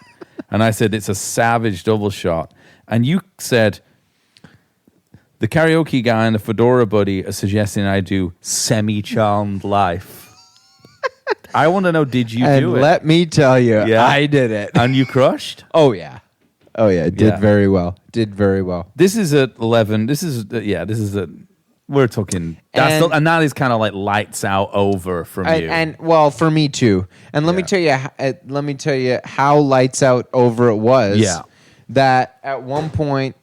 And I said it's a savage double shot. And you said the karaoke guy and the fedora buddy are suggesting I do Semi-Charmed Life. I want to know, did you do it? Let me tell you, I did it. And you crushed? Oh, yeah. Did very well. This is at 11. We're talking, and that is kind of like lights out over from you. And well, for me too. And let me tell you how lights out over it was. Yeah. That at one point,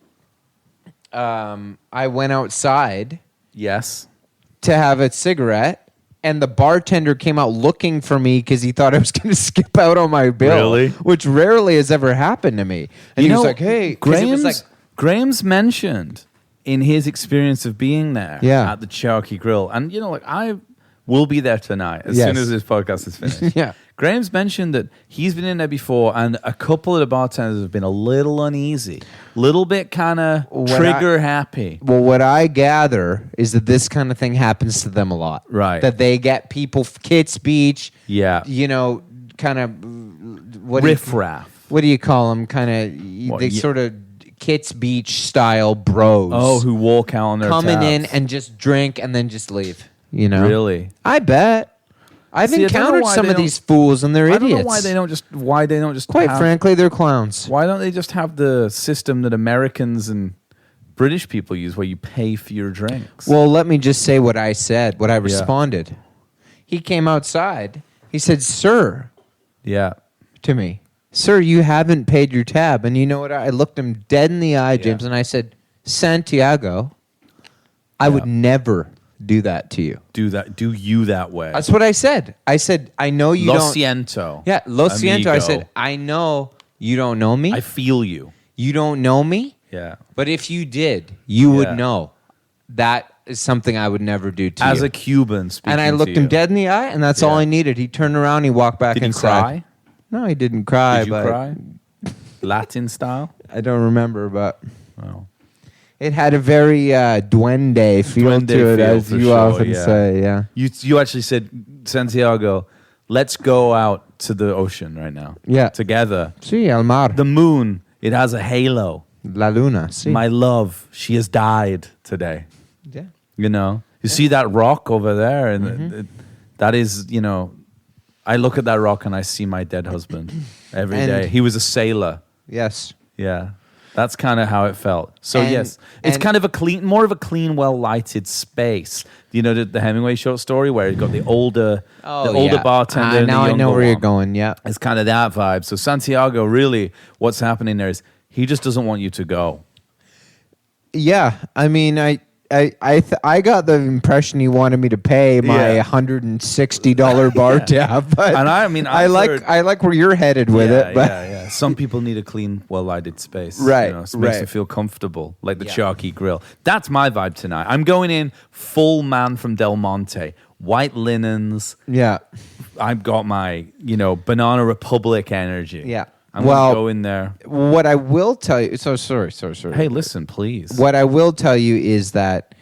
I went outside. Yes. To have a cigarette. And the bartender came out looking for me because he thought I was going to skip out on my bill. Really? Which rarely has ever happened to me. And he was like, hey. Graham's mentioned in his experience of being there at the Charqui Grill. And, I will be there tonight as soon as this podcast is finished. Yeah. Graham's mentioned that he's been in there before, and a couple of the bartenders have been a little uneasy, little bit kind of trigger happy. Well, what I gather is that this kind of thing happens to them a lot. Right. That they get people, Kits Beach, kind of... riff-raff. What do you call them? Kind of... sort of Kits Beach style bros. Oh, who walk out on their coming tabs. in and just drink and then just leave. Really? I bet. I've encountered some of these fools, and they're idiots. I don't know why they don't just. Quite frankly, they're clowns. Why don't they just have the system that Americans and British people use, where you pay for your drinks? Well, let me just say what I said. What I responded. He came outside. He said, "Sir," to me, "Sir, you haven't paid your tab." And you know what? I looked him dead in the eye, James, and I said, "Santiago, I would never do that to you. Do you that way?" That's what I said. I said, I know you Lo don't. siento. Yeah, lo siento. I said, I know you don't know me. I feel you. You don't know me. Yeah. But if you did, you would know that is something I would never do to As you. a Cuban speaking And I to looked him you. dead in the eye, and that's all Yeah. I needed. He turned around, he walked back Did he inside. cry? No, he didn't cry. Did you but cry? Latin style? I don't remember, but Oh. it had a very duende feel Duende to it, feel, as for you sure, often yeah. say. Yeah. You actually said, Santiago, let's go out to the ocean right now. Yeah. Together. Sí, el mar. The moon, it has a halo. La luna. Sí. My love, she has died today. yeah. You know? You see that rock over there? And Mm-hmm. that is, you know, I look at that rock and I see my dead husband every And- day. He was a sailor. Yes. Yeah. That's kind of how it felt. So And- yes, it's and- kind of more of a clean, well lighted space. You know the Hemingway short story where you got the older bartender. and now the I know younger where you're one. going. Yeah. It's kind of that vibe. So Santiago, really, what's happening there is he just doesn't want you to go. Yeah. I mean, I got the impression he wanted me to pay my Yeah. $160 bar tab, but And I mean, I I've like heard- I like where you're headed with yeah, it. But yeah. Some people need a clean, well lighted space. Right, You know, it makes right. them feel comfortable, like the Yeah. Charqui grill. That's my vibe tonight. I'm going in full man from Del Monte, white linens. yeah, I've got my, Banana Republic energy. Yeah. I'm Well- going to go in there. what I will tell you. So sorry. Hey, listen, please. What I will tell you is that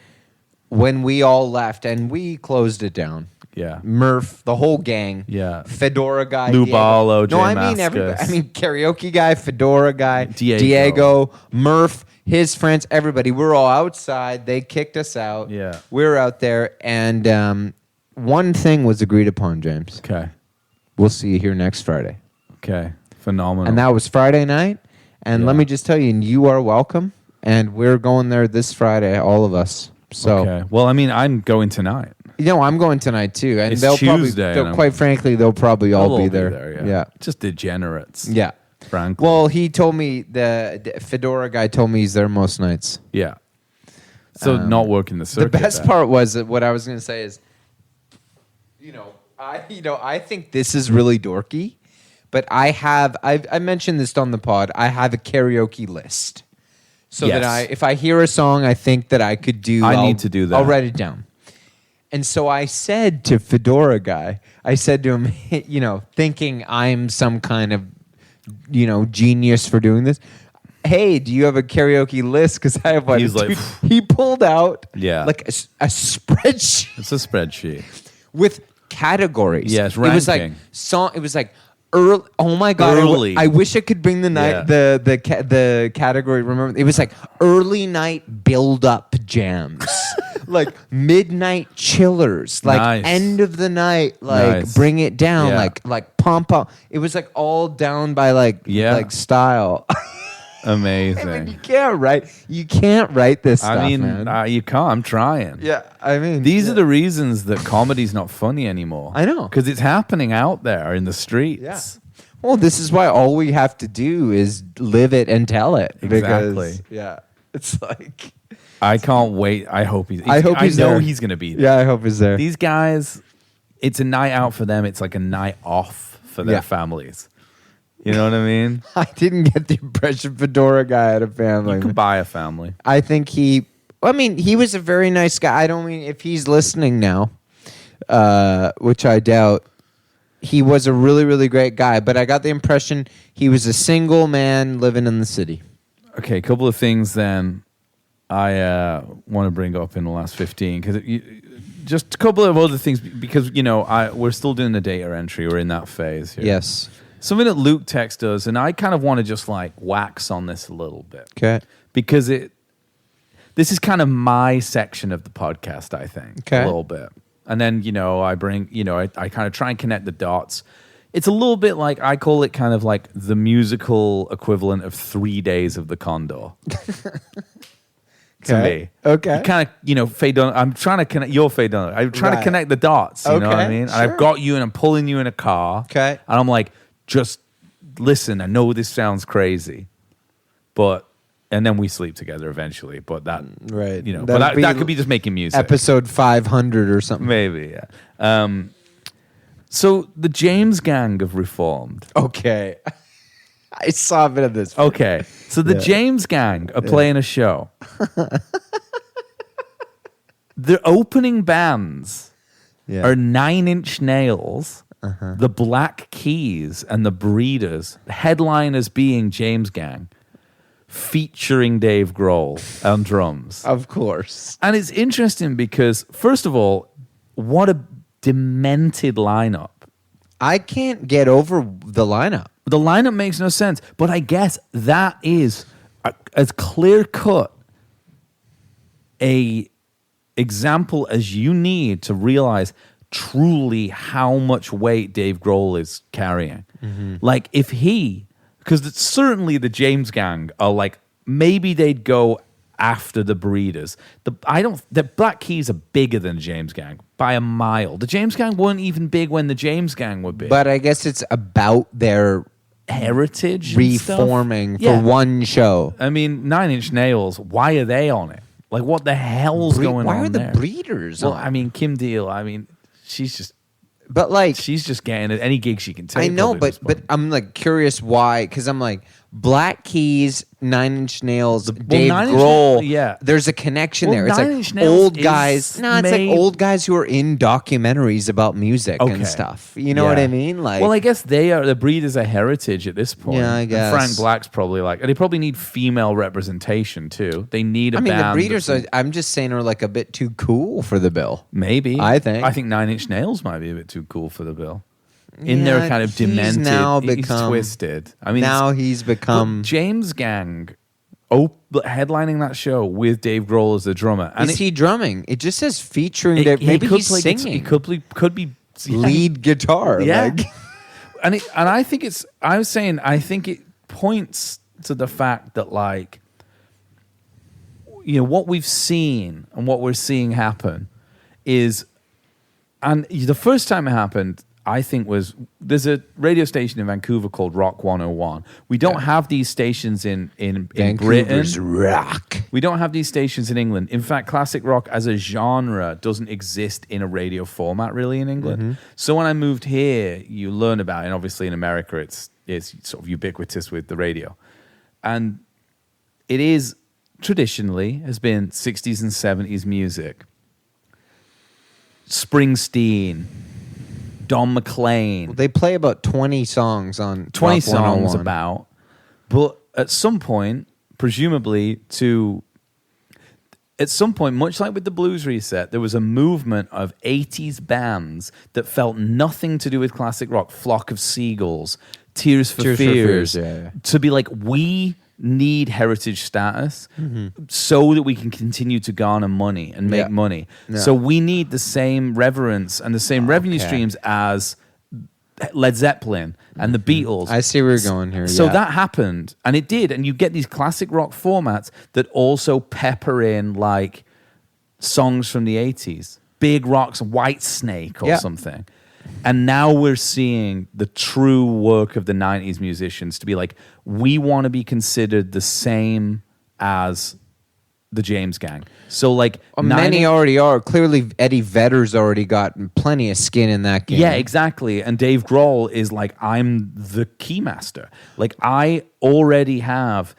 when we all left and we closed it down, Yeah. Murph, the whole gang, Yeah. Fedora guy, Lou Diego. Barlow, no, Jay I mean everybody. Mascis. I mean karaoke guy, Fedora guy, Diego. Murph, his friends, everybody. We're all outside. They kicked us out. Yeah. We're out there, and one thing was agreed upon, James. Okay. We'll see you here next Friday, Okay. Phenomenal. and that was Friday night. And let Yeah. me just tell you, and you are welcome. And we're going there this Friday, all of us. So. Okay. Well, I mean, I'm going tonight. I'm going tonight too, and It's they'll Tuesday, probably, and quite frankly, they'll probably all They'll be there. yeah. Just degenerates. yeah. Frankly. Well, he told me the Fedora guy told me he's there most nights. Yeah. So not working the circuit. The best then. part was that what I was going to say is, I think this is really dorky, but I mentioned this on the pod. I have a karaoke list, so Yes. that if I hear a song I think that I could do, I I'll- need to do that. I'll write it down. And so I said to Fedora guy, I said to him, thinking I'm some kind of, genius for doing this. Hey, do you have a karaoke list? Because I have one. He's like, Dude, he pulled out Yeah. like a spreadsheet It's a spreadsheet. with categories. Yes, It was like ranking. song. It was like early. Oh my god! Early. I wish I could bring the night Yeah. the category. Remember, it was like early night build up jams, like midnight chillers, like Nice. end of the night, like Nice. bring it down, Yeah. like pump up. It was like all down by like style. Amazing. I mean, you can't write this stuff, man. You can't. I'm trying. Yeah, I mean, These are the reasons that comedy's not funny anymore. I know. Because it's happening out there in the streets. Yeah. Well, this is why all we have to do is live it and tell it. Exactly. Because, yeah, it's like. I can't wait. I hope he's I hope he's I know there. he's going to be there. Yeah, I hope he's there. These guys, it's a night out for them. It's like a night off for their Yeah. families. You know what I mean? I didn't get the impression Fedora guy had a family. You could buy a family. I think he was a very nice guy. I don't mean if he's listening now, which I doubt. He was a really, really great guy, but I got the impression he was a single man living in the city. Okay, a couple of things then I want to bring up in the last 15 because just a couple of other things because we're still doing the data entry. We're in that phase here. Yes. Something that Luke texted us, and I kind of want to just like wax on this a little bit. Okay. Because this is kind of my section of the podcast, I think. Okay. A little bit. And then, I bring, I kind of try and connect the dots. It's a little bit like, I call it kind of like the musical equivalent of 3 days of the Condor. To me. Okay. You kind of, Faye Dunaway. I'm trying to connect, you're Faye Dunaway. I'm trying Right. to connect the dots, you know what I Okay, mean? And sure. I've got you and I'm pulling you in a car. Okay. And I'm like, just listen, I know this sounds crazy, and then we sleep together eventually. But that, Right. but That'd be that could be just making music. Episode 500 or something. Maybe, yeah. So the James Gang have reformed. Okay. I saw a bit of this. Okay, so the Yeah. James Gang are playing a show. the opening bands Yeah. are 9 Inch Nails, the Black Keys, and the Breeders. The headliners being James Gang, featuring Dave Grohl on drums. Of course. And it's interesting because, first of all, what a demented lineup. I can't get over the lineup. The lineup makes no sense, but I guess that is as clear cut a example as you need to realize truly how much weight Dave Grohl is carrying. Like if because certainly the James Gang are like, maybe they'd go after the Breeders. The Black Keys are bigger than the James Gang by a mile. The James Gang weren't even big when the James Gang were big. But I guess it's about their heritage, reforming and stuff. for one show. I mean, 9 Inch Nails, why are they on it? Like, what the hell's going Why on are the there? Breeders Well, on? I mean, Kim Deal, I mean, she's just getting at any gig she can take. I know, probably at but this point. I'm like curious why, because I'm like Black Keys, 9 Inch Nails, Dave 9 Inch Grohl. yeah. There's a connection Well, there. It's 9 like Inch Nails old is guys. No, it's like made- old guys who are in documentaries about music Okay. and stuff. You know what Yeah. I mean? Like, well, I guess the Breeders are heritage at this point. Yeah, I And guess. Frank Black's probably like, and they probably need female representation too. They need a I mean, the band Breeders. that's- I'm just saying are like a bit too cool for the bill. maybe. I think. I think 9 Inch Nails might be a bit too cool for the bill. In Yeah, their kind of he's demented, now he's become- twisted. I mean, now it's- he's become. But James Gang headlining that show with Dave Grohl as the drummer. And Is he drumming? It just says featuring. Dave. Maybe he's singing. He could be lead guitar. Yeah. Like, and I think I think it points to the fact that, like, you know, what we've seen and what we're seeing happen is, and the first time it happened, I think, was there's a radio station in Vancouver called Rock 101. We don't have these stations in Vancouver's Britain. rock. We don't have these stations in England. In fact, classic rock as a genre doesn't exist in a radio format really in England. So when I moved here, you learn about it. And obviously in America, it's sort of ubiquitous with the radio. And it is traditionally has been 60s and 70s music. Springsteen, Don McLean. They play about 20 songs on 20 Rock 101. songs about. But at some point, presumably much like with the Blues Reset, there was a movement of 80s bands that felt nothing to do with classic rock. Flock of Seagulls, Tears for Fears. Yeah. To be like, we need heritage status so that we can continue to garner money and make Yeah. money. Yeah. So we need the same reverence and the same revenue Okay. streams as Led Zeppelin and the Beatles. I see where you're going here. So yeah. that happened, and it did, and you get these classic rock formats that also pepper in like songs from the 80s, Big Rock's White Snake or Yeah. something. And now we're seeing the true work of the 90s musicians to be like, we want to be considered the same as the James Gang. So like Many already are. Clearly, Eddie Vedder's already got plenty of skin in that game. Yeah, exactly. And Dave Grohl is like, I'm the keymaster. Like, I already have.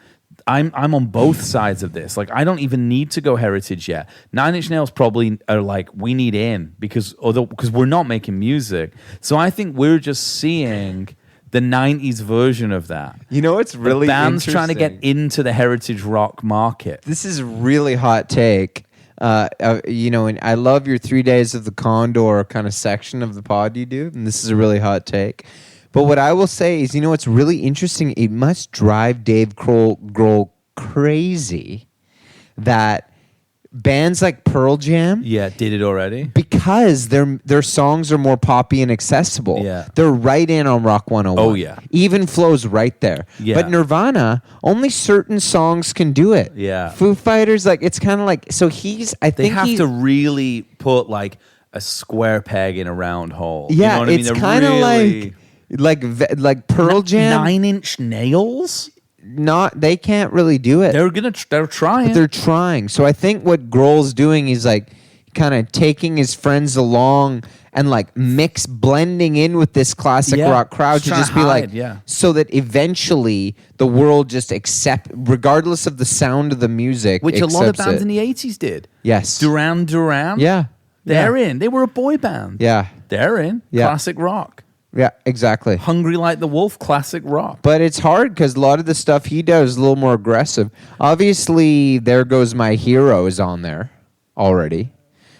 I'm on both sides of this. Like, I don't even need to go heritage yet. 9 Inch Nails probably are like, we need in because we're not making music. So I think we're just seeing the 90s version of that. You know what's really the bands trying to get interesting? into the heritage rock market. This is a really hot take. You know, and I love your 3 days of the Condor kind of section of the pod you do, and this is a really hot take. But what I will say is, you know, what's really interesting, it must drive Dave Grohl crazy that bands like Pearl Jam, Yeah, did it already? because their songs are more poppy and accessible. Yeah. They're right in on Rock 101. Oh, yeah. Even Flow's right there. Yeah. But Nirvana, only certain songs can do it. Yeah. Foo Fighters, like, it's kind of like, so I They think have to really put like a square peg in a round hole. Yeah, you know what it's I mean? kind of really... like Pearl Jam. 9 Inch Nails? They can't really do it. They're trying. But they're trying. So I think what Grohl's doing is like kind of taking his friends along and like blending in with this classic rock crowd to trying just to be hide, like, so that eventually the world just regardless of the sound of the music, which a lot of accepts bands it. in the 80s did. Yes. Duran Duran. Yeah. They're in. They were a boy band. Yeah. They're in. Yeah. Classic rock. Yeah, exactly. Hungry Like the Wolf, classic rock. But it's hard because a lot of the stuff he does is a little more aggressive. Obviously, There Goes My Hero is on there already.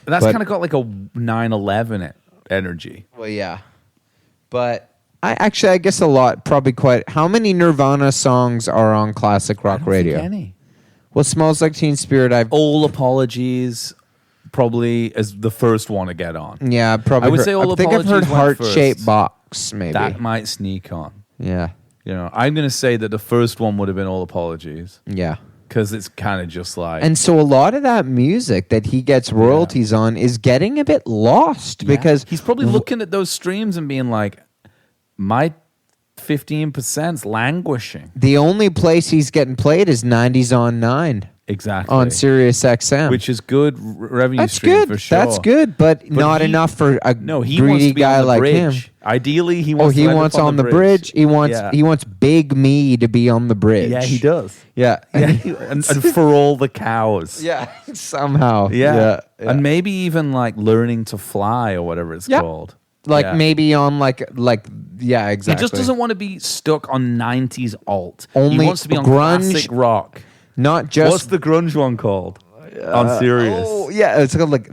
That's kind of got like a 9/11 energy. Well, yeah. But I guess a lot, probably quite. How many Nirvana songs are on classic rock radio? Any. Well, Smells Like Teen Spirit, All Apologies probably is the first one to get on. Yeah, probably. I would say All I think I've heard Apologies went Heart-Shaped first. Box, maybe. That might sneak on. Yeah. You know, I'm going to say that the first one would have been All Apologies Yeah. because it's kind of just like... And so a lot of that music that he gets royalties on is getting a bit lost because he's probably looking at those streams and being like, my 15%'s languishing. the only place he's getting played is 90s on 9 Exactly. on Sirius XM. Which is good revenue That's stream good. for sure. That's good, but not he- enough for a No, he wants greedy to be guy on the like bridge. him. Ideally, he Oh, wants. he to end wants up on the bridge. He wants Big Me to be on the bridge. Yeah, he does. Yeah. and for all the cows. Yeah, somehow. Yeah. Yeah. And maybe even like learning to fly or whatever it's Yeah. called. Like Yeah. maybe on yeah, exactly. He just doesn't want to be stuck on 90s alt. Only he wants to be on grunge, classic rock. not just What's the grunge one called? On Sirius. Oh, yeah, it's called like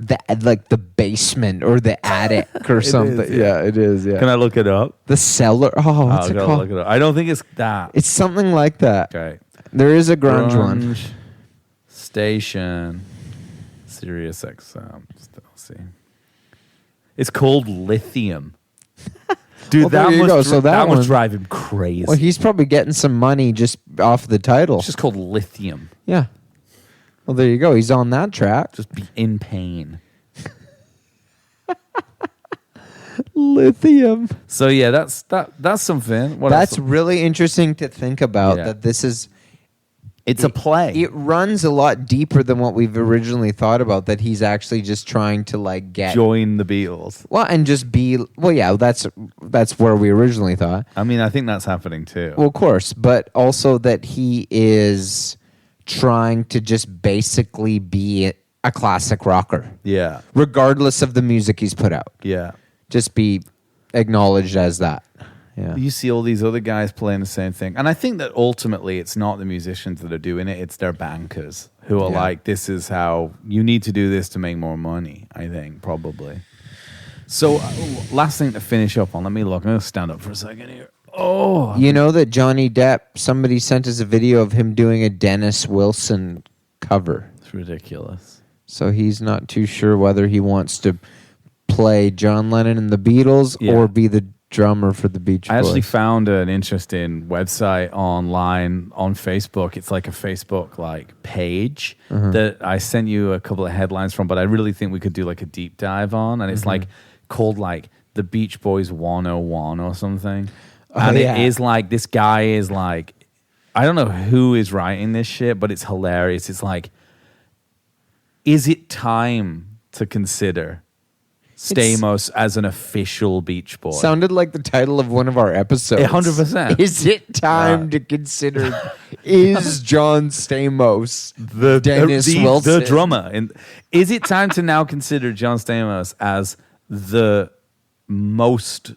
the basement or the attic or something. is, yeah. It is. Yeah. Can I look it up? The cellar. Oh, what's I'll it go called? look it up. I don't think it's that. It's something like that. Okay. There is a grunge one. Station. Sirius XM. Still see. It's called Lithium. Dude, Well, there that you must, go. So that must one- drive him crazy. Well, he's probably getting some money just off the title. It's just called Lithium. Yeah. Well, there you go. He's on that track. Just be in pain. Lithium. So yeah, that's something. What That's else? really interesting to think about. Yeah. That this is. It's a play. It runs a lot deeper than what we've originally thought about. That he's actually just trying to like get Join the Beatles. well and just be well. Yeah, that's where we originally thought. I mean, I think that's happening too. Well, of course, but also that he is trying to just basically be a classic rocker, yeah, regardless of the music he's put out. yeah. Just be acknowledged as that. Yeah. You see all these other guys playing the same thing. And I think that ultimately it's not the musicians that are doing it, it's their bankers who are Yeah. like, this is how you need to do this to make more money, I think, probably. So, last thing to finish up on, let me look. I'm going to stand up for a second here. Oh, You know that Johnny Depp, somebody sent us a video of him doing a Dennis Wilson cover. it's ridiculous. So he's not too sure whether he wants to play John Lennon and the Beatles Yeah. or be the drummer for the Beach Boys. I actually found an interesting website online on Facebook. It's like a Facebook like page that I sent you a couple of headlines from, but I really think we could do like a deep dive on. And it's like called like the Beach Boys 101 or something. And yeah. it is like, this guy is like, I don't know who is writing this shit, but it's hilarious. It's like, is it time to consider Stamos as an official Beach Boy? Sounded like the title of one of our episodes. 100%. Is it time to consider? Is John Stamos the Dennis Wilson, the drummer? And is it time to now consider John Stamos as the most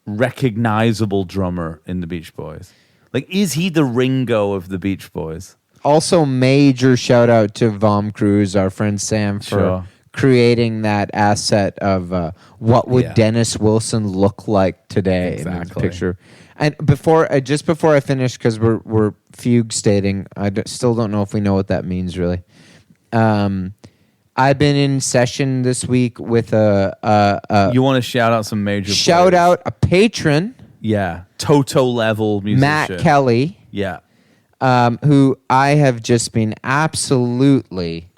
recognizable drummer in the Beach Boys? Like, is he the Ringo of the Beach Boys? Also, major shout out to Vom Cruise, our friend Sam, for Sure. creating that asset of what would Yeah. Dennis Wilson look like today in the Exactly. picture. And just before I finish, because we're fugue stating, still don't know if we know what that means really. I've been in session this week with You want to shout out some major shout players? out a patron, Yeah. Toto level musician. Matt Kelly, Yeah. who I have just been absolutely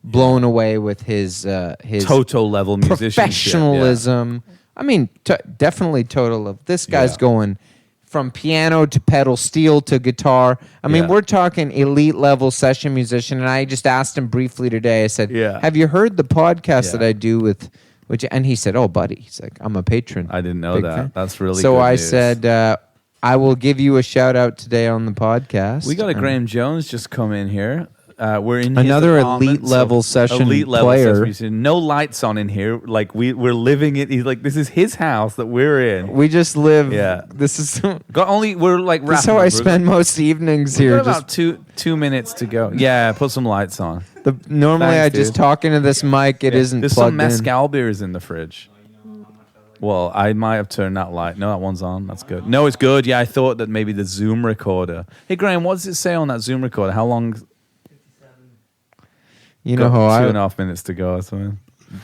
blown away with his Toto level musicianship. professionalism. I mean, definitely total of this guy's Yeah. going from piano to pedal steel to guitar. I mean, Yeah. we're talking elite level session musician. And I just asked him briefly today. I said, Yeah. "Have you heard the podcast Yeah. that I do with And he said, "Oh, buddy," he's like, "I'm a patron." I didn't know Big that. fan. That's really So good I news. said, "I will give you a shout out today on the podcast." We got a Graham Jones just come in here. We're in his Another apartment, elite level session elite level player. session musician. No lights on in here. Like we're living it. He's like, this is his house that we're in. We just live. Yeah. This is We're like. this is how I spend most evenings We've here. got about 2 minutes to go. Yeah, put some lights on. Normally I Thanks, just dude. talk into this mic. It isn't There's plugged some mezcal beers in the fridge. Well, I might have turned that light. No, that one's on. That's good. No, it's good. Yeah, I thought that maybe the Zoom recorder. Hey, Graham, what does it say on that Zoom recorder? How long? in. You know how 2.5 minutes to go or something.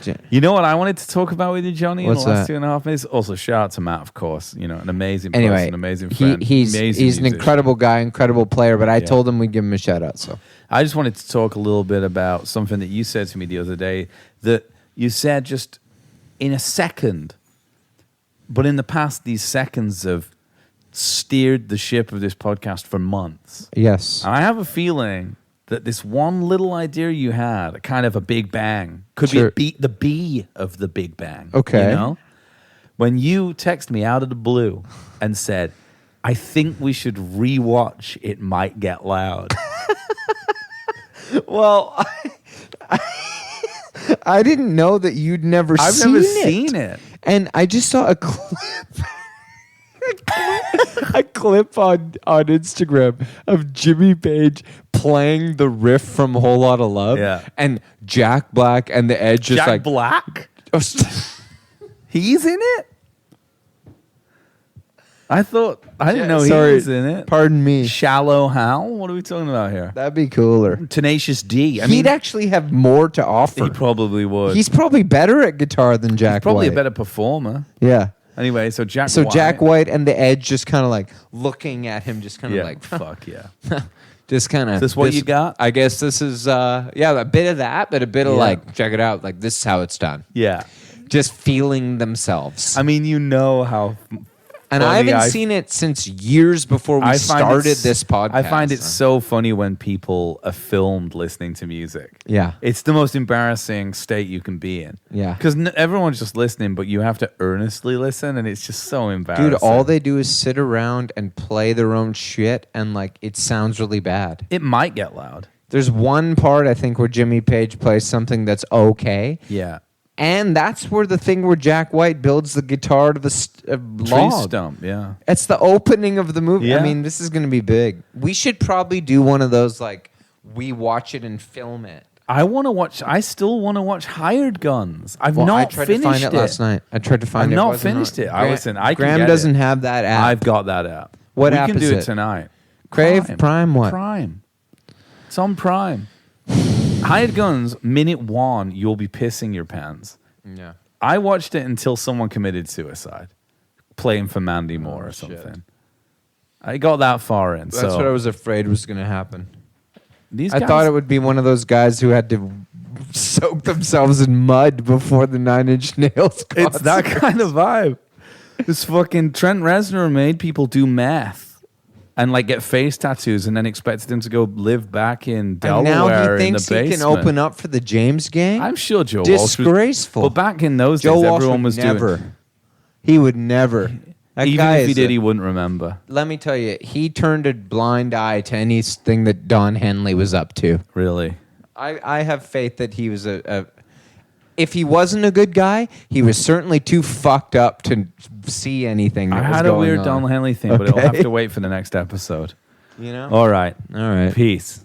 I. You know what I wanted to talk about with you, Johnny, What's in the last that? 2.5 minutes? Also, shout out to Matt, of course. You know, an amazing person, Anyway, an amazing friend. he's amazing an musician. incredible guy, incredible player. But I Yeah. told him we'd give him a shout out. So I just wanted to talk a little bit about something that you said to me the other day, that you said just in a second, but in the past, these seconds have steered the ship of this podcast for months. yes, And I have a feeling that this one little idea you had, kind of a big bang, could Sure. be the B of the big bang. Okay. You know? When you text me out of the blue and said, I think we should rewatch It Might Get Loud. well, I didn't know that you'd never I've seen never it. seen it. And I just saw a clip. A clip on Instagram of Jimmy Page playing the riff from Whole Lotta Love. Yeah. And Jack Black and the Edge just Jack like Black? He's in it? I didn't know Sorry, he was in it. Pardon me. Shallow Hal? What are we talking about here? That'd be cooler. Tenacious D. I He'd mean, actually have more to offer. he probably would. He's probably better at guitar than Jack He's probably White. a better performer. Yeah. Anyway, so Jack So White. Jack White and the Edge just kind of like looking at him, just kind of Yeah, like, fuck yeah. just kind of. Is this what you got? I guess this is, a bit of that, but a bit of Yeah. like, check it out. Like, this is how it's done. Yeah. Just feeling themselves. I mean, you know how. And I funny haven't seen it since years before we started it's- this podcast. I find it so funny when people are filmed listening to music. Yeah. It's the most embarrassing state you can be in. Yeah. Because everyone's just listening, but you have to earnestly listen, and it's just so embarrassing. Dude, all they do is sit around and play their own shit, and like, it sounds really bad. It might get loud. There's one part, I think, where Jimmy Page plays something that's okay. Yeah. And that's where the thing where Jack White builds the guitar to the Tree log. stump, yeah. It's the opening of the movie. Yeah. I mean, this is going to be big. We should probably do one of those, like, we watch it and film it. I still want to watch Hired Guns. I've Well, not I tried finished to find it last night. I tried to find I've it. not Wasn't finished on- it. I was in. I can Graham get doesn't it. have that app. I've got that app. What we app can is do it? it tonight. Crave Prime what? Prime. It's on Prime. Hired Guns, minute 1, you'll be pissing your pants. Yeah. I watched it until someone committed suicide, playing for Mandy Moore or shit. something. I got that far in. That's so what I was afraid was going to happen. These I guys, thought it would be one of those guys who had to soak themselves in mud before the Nine Inch Nails concert. It's that kind of vibe. This fucking Trent Reznor made people do meth and like get face tattoos, and then expected them to go live back in And Delaware now he in the thinks he basement. can open up for the James Gang? I'm sure Joe Walsh was. Disgraceful. Well, back in those Joe days, Walsh everyone would was never. doing. He would never. That Even guy if he is did, a- he wouldn't remember. Let me tell you, he turned a blind eye to anything that Don Henley was up to. Really. I have faith that he was if he wasn't a good guy, he was certainly too fucked up to see anything that I was had a going weird on. Don Henley thing, but it'll have Okay. to wait for the next episode. You know? All right. All right. Peace.